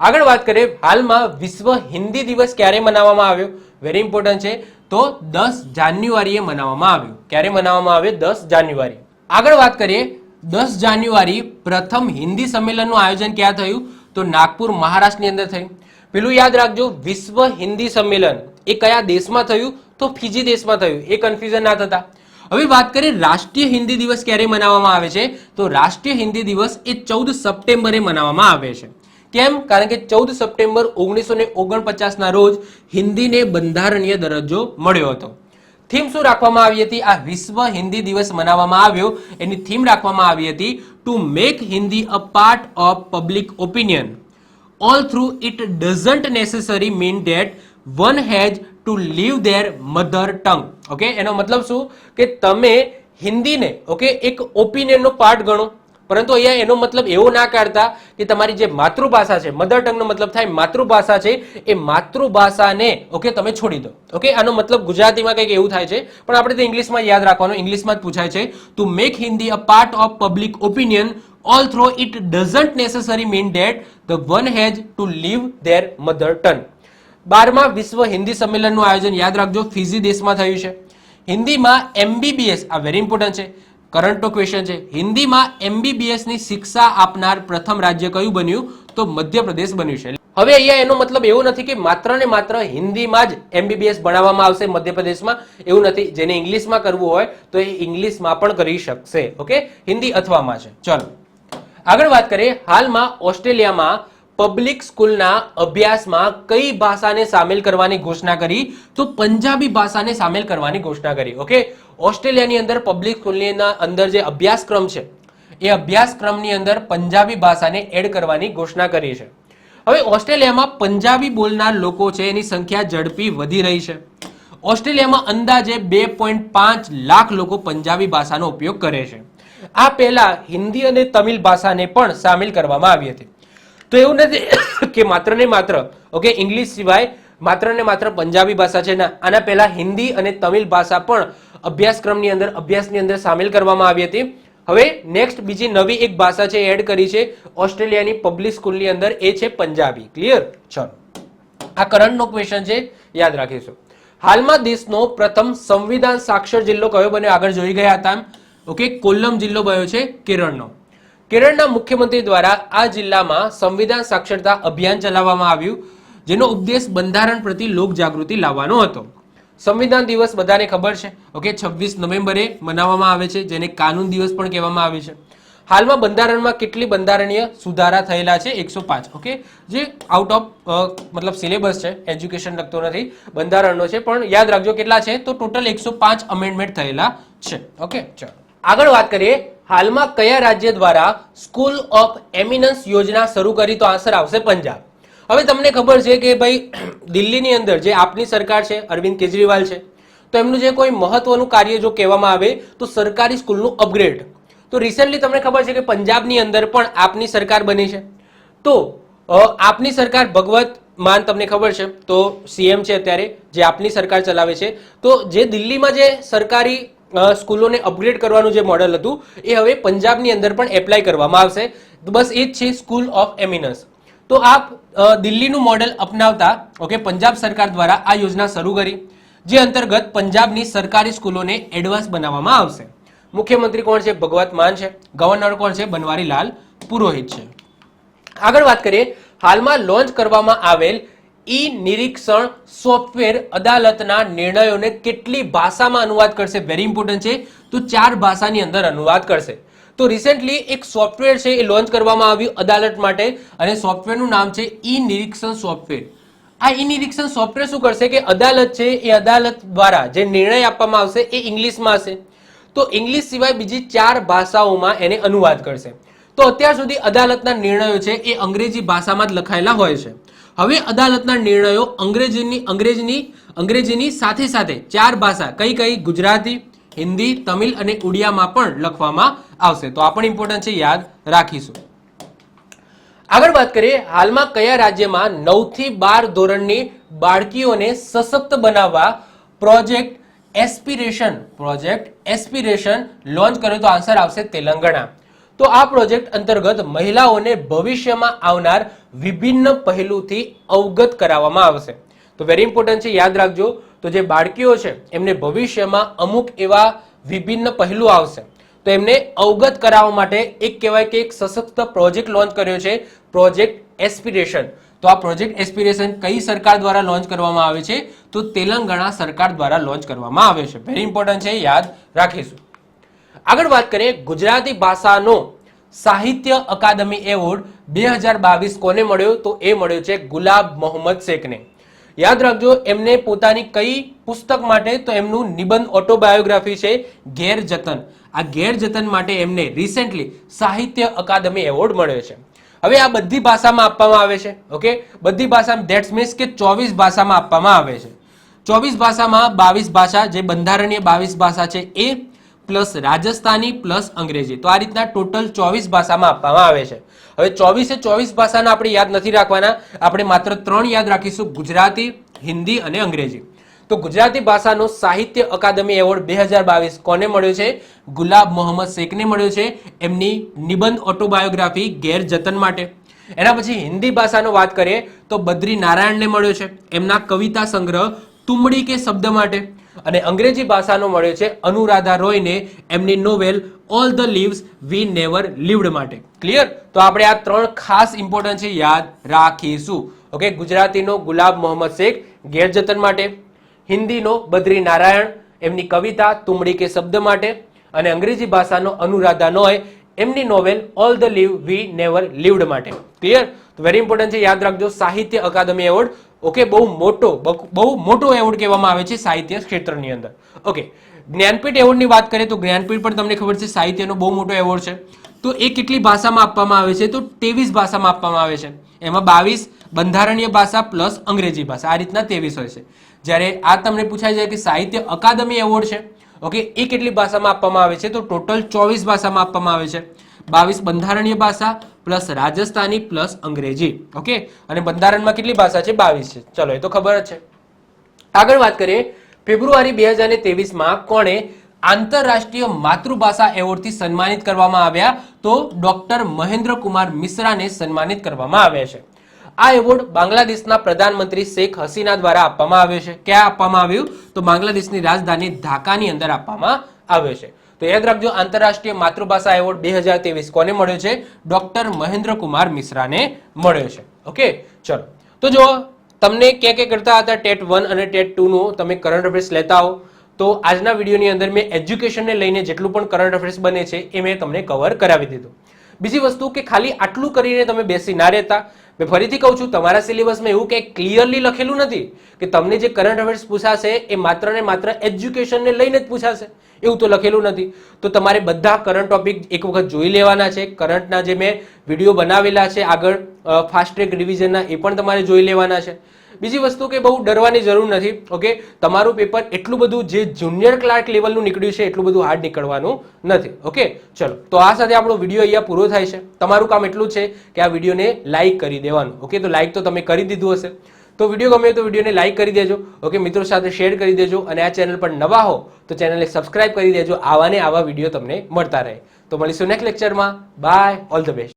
આગળ વાત કરીએ. હાલમાં વિશ્વ હિન્દી દિવસ ક્યારે મનાવવામાં આવ્યો? વેરી ઇમ્પોર્ટન્ટ છે. તો 10 જાન્યુઆરીએ મનાવવામાં આવ્યું. ક્યારે મનાવવામાં આવ્યું? 10 જાન્યુઆરી. આગળ વાત કરીએ. 10 જાન્યુઆરી પ્રથમ હિન્દી સંમેલનનું આયોજન ક્યાં થયું? તો નાગપુર મહારાષ્ટ્રની અંદર થયું. પેલું યાદ રાખજો, વિશ્વ હિન્દી સંમેલન એ કયા દેશમાં થયું? તો ફિજી દેશમાં થયું. એ કન્ફ્યુઝન ના થતા. હવે વાત કરીએ રાષ્ટ્રીય હિન્દી દિવસ ક્યારે મનાવવામાં આવે છે? તો રાષ્ટ્રીય હિન્દી દિવસ એ 14 સપ્ટેમ્બરે મનાવવામાં આવે છે. કેમ? કારણ કે 14 સપ્ટેમ્બર 1949 ના રોજ હિન્દીને બંધારણીય દરજ્જો મળ્યો હતો. થીમ શું રાખવામાં આવી હતી? આ વિશ્વ હિન્દી દિવસ મનાવવામાં આવ્યો, એની થીમ રાખવામાં આવી હતી to make Hindi a part of public opinion although it doesn't necessary mean that one has to leave their mother tongue. Okay, એનો મતલબ શું કે તમે હિન્દીને ઓકે એક ઓપિનિયનનો પાર્ટ ગણો, પરંતુ અહીંયા એનો મતલબ એવો ના કાઢતા કે તમારી જે માતૃભાષા છે, મધર ટંગનો મતલબ થાય માતૃભાષા છે, એ માતૃભાષાને ઓકે તમે છોડી દો. ઓકે, આનો મતલબ ગુજરાતીમાં કંઈક એવું થાય છે, પણ આપણે તો ઇંગ્લિશમાં યાદ રાખવાનું, ઇંગ્લિશમાં જ પૂછાય છે. To make Hindi a part of public opinion although it doesn't necessary mean that the one has to leave their mother tongue. 12મા વિશ્વ હિન્દી સંમેલનનું આયોજન યાદ રાખજો, ફિજી દેશમાં થયું છે. હિન્દીમાં MBBS, આ વેરી ઇમ્પોર્ટન્ટ છે, કરંટનો ક્વેશ્ચન છે. હિન્દીમાં MBBS ની શિક્ષા આપનાર પ્રથમ રાજ્ય કયું બન્યું? તો મધ્યપ્રદેશ બન્યું છે. હવે અહીંયા એનો મતલબ એવો નથી કે માત્ર ને માત્ર હિન્દીમાં જ MBBS ભણાવવામાં આવશે મધ્યપ્રદેશમાં, એવું નથી. જેને ઇંગ્લિશમાં કરવું હોય તો એ ઇંગ્લિશમાં પણ કરી શકશે. ઓકે, હિન્દી અથવામાં છે. ચલો આગળ વાત કરીએ. હાલમાં ઓસ્ટ્રેલિયામાં પબ્લિક સ્કૂલના અભ્યાસમાં કઈ ભાષાને સામેલ કરવાની ઘોષણા કરી? તો પંજાબી ભાષાને સામેલ કરવાની ઘોષણા કરી. ઓકે, ઓસ્ટ્રેલિયાની અંદર પબ્લિક સ્કૂલની અંદર જે અભ્યાસક્રમ છે એ અભ્યાસક્રમની અંદર પંજાબી ભાષાને એડ કરવાની ઘોષણા કરી છે. હવે ઓસ્ટ્રેલિયામાં પંજાબી બોલનાર લોકો છે એની સંખ્યા ઝડપી વધી રહી છે. ઓસ્ટ્રેલિયામાં અંદાજે 2.5 લાખ લોકો પંજાબી ભાષાનો ઉપયોગ કરે છે. આ પહેલા હિન્દી અને તમિલ ભાષાને પણ સામેલ કરવામાં આવી હતી. તો એવું નથી કે માત્ર ને માત્ર ઓકે ઇંગ્લિશ સિવાય માત્ર ને માત્ર પંજાબી ભાષા છે. ના, આના પહેલા હિન્દી અને તમિલ ભાષા પણ અભ્યાસની અંદર સામેલ કરવામાં આવી હતી. હવે નેક્સ્ટ બીજી નવી એક ભાષા છે એડ કરી છે ઓસ્ટ્રેલિયાની પબ્લિક સ્કૂલની અંદર, એ છે પંજાબી. ક્લિયર? ચલો, આ કરંટનો ક્વેશ્ચન છે, યાદ રાખીશું. હાલમાં દેશનો પ્રથમ સંવિધાન સાક્ષર જિલ્લો કયો બન્યો? આગળ જોઈ ગયા હતા. ઓકે, કોલ્લમ જિલ્લો બન્યો છે કેરળનો. કેરળના મુખ્યમંત્રી દ્વારા આ જિલ્લામાં સંવિધાન સાક્ષરતા અભિયાન ચલાવવામાં આવ્યું, જેનો ઉદ્દેશ બંધારણ પ્રતિ લોક જાગૃતિ લાવવાનો હતો. સંવિધાન દિવસ બધાને ખબર છે. ઓકે, 26 નવેમ્બરે મનાવવામાં આવે છે, જેને કાનૂન દિવસ પણ કહેવામાં આવે છે. હાલમાં બંધારણમાં કેટલી બંધારણીય સુધારા થયેલા છે? 105. ઓકે, જે આઉટ ઓફ મતલબ સિલેબસ છે, એજ્યુકેશન લગતો નથી, બંધારણનો છે, પણ યાદ રાખજો કેટલા છે તો ટોટલ 105 અમેન્ડમેન્ટ થયેલા છે. ઓકે, ચલો આગળ વાત કરીએ. હાલમાં કયા રાજ્ય દ્વારા સ્કૂલ ઓફ એમિનન્સ યોજના શરૂ કરી? તો આન્સર આવશે પંજાબ. હવે તમને ખબર છે કે ભાઈ દિલ્હીની અંદર જે આપની સરકાર છે, અરવિંદ કેજરીવાલ છે, તો એમનું જે કોઈ મહત્વનું કાર્ય જો કહેવામાં આવે તો સરકારી સ્કૂલનું અપગ્રેડ. તો રિસેન્ટલી તમને ખબર છે કે પંજાબની અંદર પણ આપની સરકાર બની છે. તો આપની સરકાર ભગવત માન તમને ખબર છે, તો CM છે અત્યારે, જે આપની સરકાર ચલાવે છે. તો જે દિલ્હીમાં જે સરકારી સ્કૂલોને અપગ્રેડ કરવાનું જે મોડલ હતું એ હવે પંજાબની અંદર પણ એપ્લાય કરવામાં આવશે. બસ એ જ છે સ્કૂલ ઓફ એમિનન્સ. તો આપ દિલ્હીનું મોડેલ અપનાવતા ઓકે પંજાબ સરકાર દ્વારા આ યોજના શરૂ કરી, જે અંતર્ગત પંજાબની સરકારી સ્કૂલોને એડવાન્સ બનાવવામાં આવશે. મુખ્યમંત્રી કોણ છે? ભગવત માન છે. ગવર્નર કોણ છે? બનવારીલાલ પુરોહિત છે. આગળ વાત કરીએ. હાલમાં લોન્ચ કરવામાં આવેલ ઈ નિરીક્ષણ સોફ્ટવેર અદાલતના નિર્ણયોને કેટલી ભાષામાં અનુવાદ કરશે? વેરી ઇમ્પોર્ટન્ટ છે. તો 4 ભાષાની અંદર અનુવાદ કરશે. તો રિસેન્ટલી એક સોફ્ટવેર છે એ લોન્ચ કરવામાં આવ્યું અદાલત માટે, અને સોફ્ટવેરનું નામ છે ઈ નિરીક્ષણ સોફ્ટવેર. આ ઈ નિરીક્ષણ સોફ્ટવેર શું કરશે કે અદાલત છે એ અદાલત દ્વારા જે નિર્ણય આપવામાં આવશે એ ઇંગ્લિશમાં હશે, તો ઇંગ્લિશ સિવાય બીજી 4 ભાષાઓમાં એને અનુવાદ કરશે. તો અત્યાર સુધી અદાલતના નિર્ણયો છે એ અંગ્રેજી ભાષામાં જ લખાયેલા હોય છે. હવે અદાલતના નિર્ણયો અંગ્રેજીની સાથે સાથે 4 ભાષા કઈ કઈ? ગુજરાતી, હિન્દી, તમિલ અને ઉડિયામાં પણ લખવામાં આવશે. તો આ પણ ઇમ્પોર્ટન્ટ છે, યાદ રાખીશું. આગળ વાત કરીએ. હાલમાં કયા રાજ્યમાં 9 થી 12 ધોરણની બાળકીઓને સશક્ત બનાવવા પ્રોજેક્ટ એસ્પિરેશન લોન્ચ કર્યો? તો આન્સર આવશે તેલંગાણા. તો આ પ્રોજેક્ટ અંતર્ગત મહિલાઓને ભવિષ્યમાં આવનાર વિભિન્ન પહેલુથી અવગત કરાવવામાં આવશે. તો વેરી ઇમ્પોર્ટન્ટ છે, યાદ રાખજો. તો જે બાળકીઓ છે એમને ભવિષ્યમાં અમુક એવા વિભિન્ન પહેલું આવશે, તો એમને અવગત કરાવવા માટે એક કહેવાય કે એક સશક્ત પ્રોજેક્ટ લોન્ચ કર્યો છે, પ્રોજેક્ટ એસ્પિરેશન. તો આ પ્રોજેક્ટ એસ્પિરેશન કઈ સરકાર દ્વારા લોન્ચ કરવામાં આવે છે? તો તેલંગાણા સરકાર દ્વારા લોન્ચ કરવામાં આવે છે. વેરી ઇમ્પોર્ટન્ટ છે, યાદ રાખીશું. આગળ વાત કરીએ. ગુજરાતી ભાષાનો સાહિત્ય અકાદમી એવોર્ડ 2022 કોને મળ્યો? તો એ મળ્યો છે ગુલાબ મોહમ્મદ શેખને. યાદ રાખજો એમને પોતાની કઈ પુસ્તક માટે? તો એમનું નિબંધ ઓટોબાયોગ્રાફી છે ગેર જતન. આ ગેર જતન માટે એમને રિસેન્ટલી સાહિત્ય અકાદમી એવોર્ડ મળ્યો છે. હવે આ બધી ભાષામાં આપવામાં આવે છે. ઓકે, બધી ભાષામાં, ધેટ્સ મીન્સ કે 24 ભાષામાં આપવામાં આવે છે. 24 ભાષામાં 22 ભાષા, જે બંધારણીય 22 ભાષા છે એ, પ્લસ રાજસ્થાની પ્લસ અંગ્રેજી, તો આ રીતના ટોટલ 24 ભાષામાં આપવામાં આવે છે. હવે 24 ભાષાના આપણે યાદ નથી રાખવાના, આપણે માત્ર 3 યાદ રાખીશું: ગુજરાતી, હિન્દી અને અંગ્રેજી. તો ગુજરાતી ભાષાનો સાહિત્ય અકાદમી એવોર્ડ 2022 કોને મળ્યો છે? ગુલાબ મોહમ્મદ શેખને મળ્યો છે, એમની નિબંધ ઓટોબાયોગ્રાફી ગેર જતન માટે. એના પછી હિન્દી ભાષાનો વાત કરીએ તો બદ્રી નારાયણને મળ્યો છે, એમના કવિતા સંગ્રહ તુમડી કે શબ્દ માટે. અને અંગ્રેજી ભાષાનો મળ્યો છે અનુરાધા રોયને, એમની novel all the leaves we never lived માટે. ક્લિયર? તો આપણે આ 3 ખાસ ઇમ્પોર્ટન્ટ છે, યાદ રાખીશું. ઓકે, ગુજરાતીનો ગુલાબ મોહમ્મદ શેખ ગેર જતન માટે, હિન્દીનો બદ્રી નારાયણ એમની કવિતા તુમડી કે શબ્દ માટે, અને અંગ્રેજી ભાષાનો અનુરાધા નોય એમની novel all the leave we never lived માટે. ક્લિયર? તો વેરી ઇમ્પોર્ટન્ટ છે, યાદ રાખજો. સાહિત્ય અકાદમી એવોર્ડ, ઓકે, બહુ મોટો એવોર્ડ કહેવામાં આવે છે સાહિત્ય ક્ષેત્રની અંદર. ઓકે, જ્ઞાનપીઠ એવોર્ડની વાત કરીએ તો જ્ઞાનપીઠ પણ તમને ખબર છે સાહિત્યનો બહુ મોટો એવોર્ડ છે. તો એ કેટલી ભાષામાં આપવામાં આવે છે? તો 23 ભાષામાં આપવામાં આવે છે. એમાં 22 બંધારણીય ભાષા પ્લસ અંગ્રેજી ભાષા, આ રીતના 23 હોય છે. જ્યારે આ તમને પૂછાય છે કે સાહિત્ય અકાદમી એવોર્ડ છે, ઓકે, એ કેટલી ભાષામાં આપવામાં આવે છે? તો ટોટલ 24 ભાષામાં આપવામાં આવે છે. 22 બંધારણીય ભાષા પ્લસ રાજસ્થાની પ્લસ અંગ્રેજી. ઓકે, અને બંધારણમાં કેટલી ભાષા છે? 22 છે. ચલો, એ તો ખબર જ છે. આગળ વાત કરીએ, ફેબ્રુઆરી 2023માં કોણે આંતરરાષ્ટ્રીય માતૃભાષા એવોર્ડથી સન્માનિત કરવામાં આવ્યા? તો ડોક્ટર મહેન્દ્ર કુમાર મિશ્રાને સન્માનિત કરવામાં આવ્યા છે. આ એવોર્ડ બાંગ્લાદેશના પ્રધાનમંત્રી શેખ હસીના દ્વારા આપવામાં આવ્યો છે. ક્યાં આપવામાં આવ્યું? તો બાંગ્લાદેશની રાજધાની ઢાકાની અંદર આપવામાં આવ્યો છે. તો યાદ રાખજો, આંતરરાષ્ટ્રીય માતૃભાષા એવોર્ડ 2023 કોને મળ્યો છે? ડોક્ટર મહેન્દ્ર કુમાર મિશ્રાને મળ્યો છે. ઓકે, ચલો. તો જો તમને ક્યાં કરતા હતા ટેટ 1 અને ટેટ 2 નું તમે કરંટ અફેર્સ લેતા હો, તો આજના વિડીયોની અંદર મેં એજ્યુકેશનને લઈને જેટલું પણ કરંટ અફેર્સ બને છે એ મેં તમને કવર કરાવી દીધું. બીજી વસ્તુ કે ખાલી આટલું કરીને તમે બેસી ના રહેતા. મેં ફરીથી કહું છું, તમારા સિલેબસમાં એવું કંઈ ક્લિયરલી લખેલું નથી કે તમને જે કરંટ અફેર્સ પૂછાશે એ માત્ર ને માત્ર એજ્યુકેશનને લઈને જ પૂછાશે, એવું તો લખેલું નથી. તો તમારે બધા કરંટ ટોપિક એક વખત જોઈ લેવાના છે. કરંટના જે મેં વિડીયો બનાવેલા છે આગળ ફાસ્ટ ટ્રેક રિવિઝનના, એ પણ તમારે જોઈ લેવાના છે. બીજી વસ્તુ કે બહુ ડરવાની જરૂર નથી. ઓકે, તમારું પેપર એટલું બધું જે જુનિયર ક્લાર્ક લેવલનું નીકળ્યું છે એટલું બધું હાર્ડ નીકળવાનું નથી. ઓકે, ચલો. તો આ સાથે આપણો વિડીયો અહીંયા પૂરો થાય છે. તમારું કામ એટલું જ છે કે આ વિડીયોને લાઈક કરી દેવાનું. ઓકે, તો લાઈક તો તમે કરી દીધું હશે. તો વિડીયો ગમે તો વિડીયોને લાઈક કરી દેજો. ઓકે, મિત્રો સાથે શેર કરી દેજો. અને આ ચેનલ પર નવા હો તો ચેનલને સબસ્ક્રાઇબ કરી દેજો. આવા ને આવા વિડીયો તમને મળતા રહે. તો મળીશું નેક્સ્ટ લેક્ચરમાં. Bye, all the best.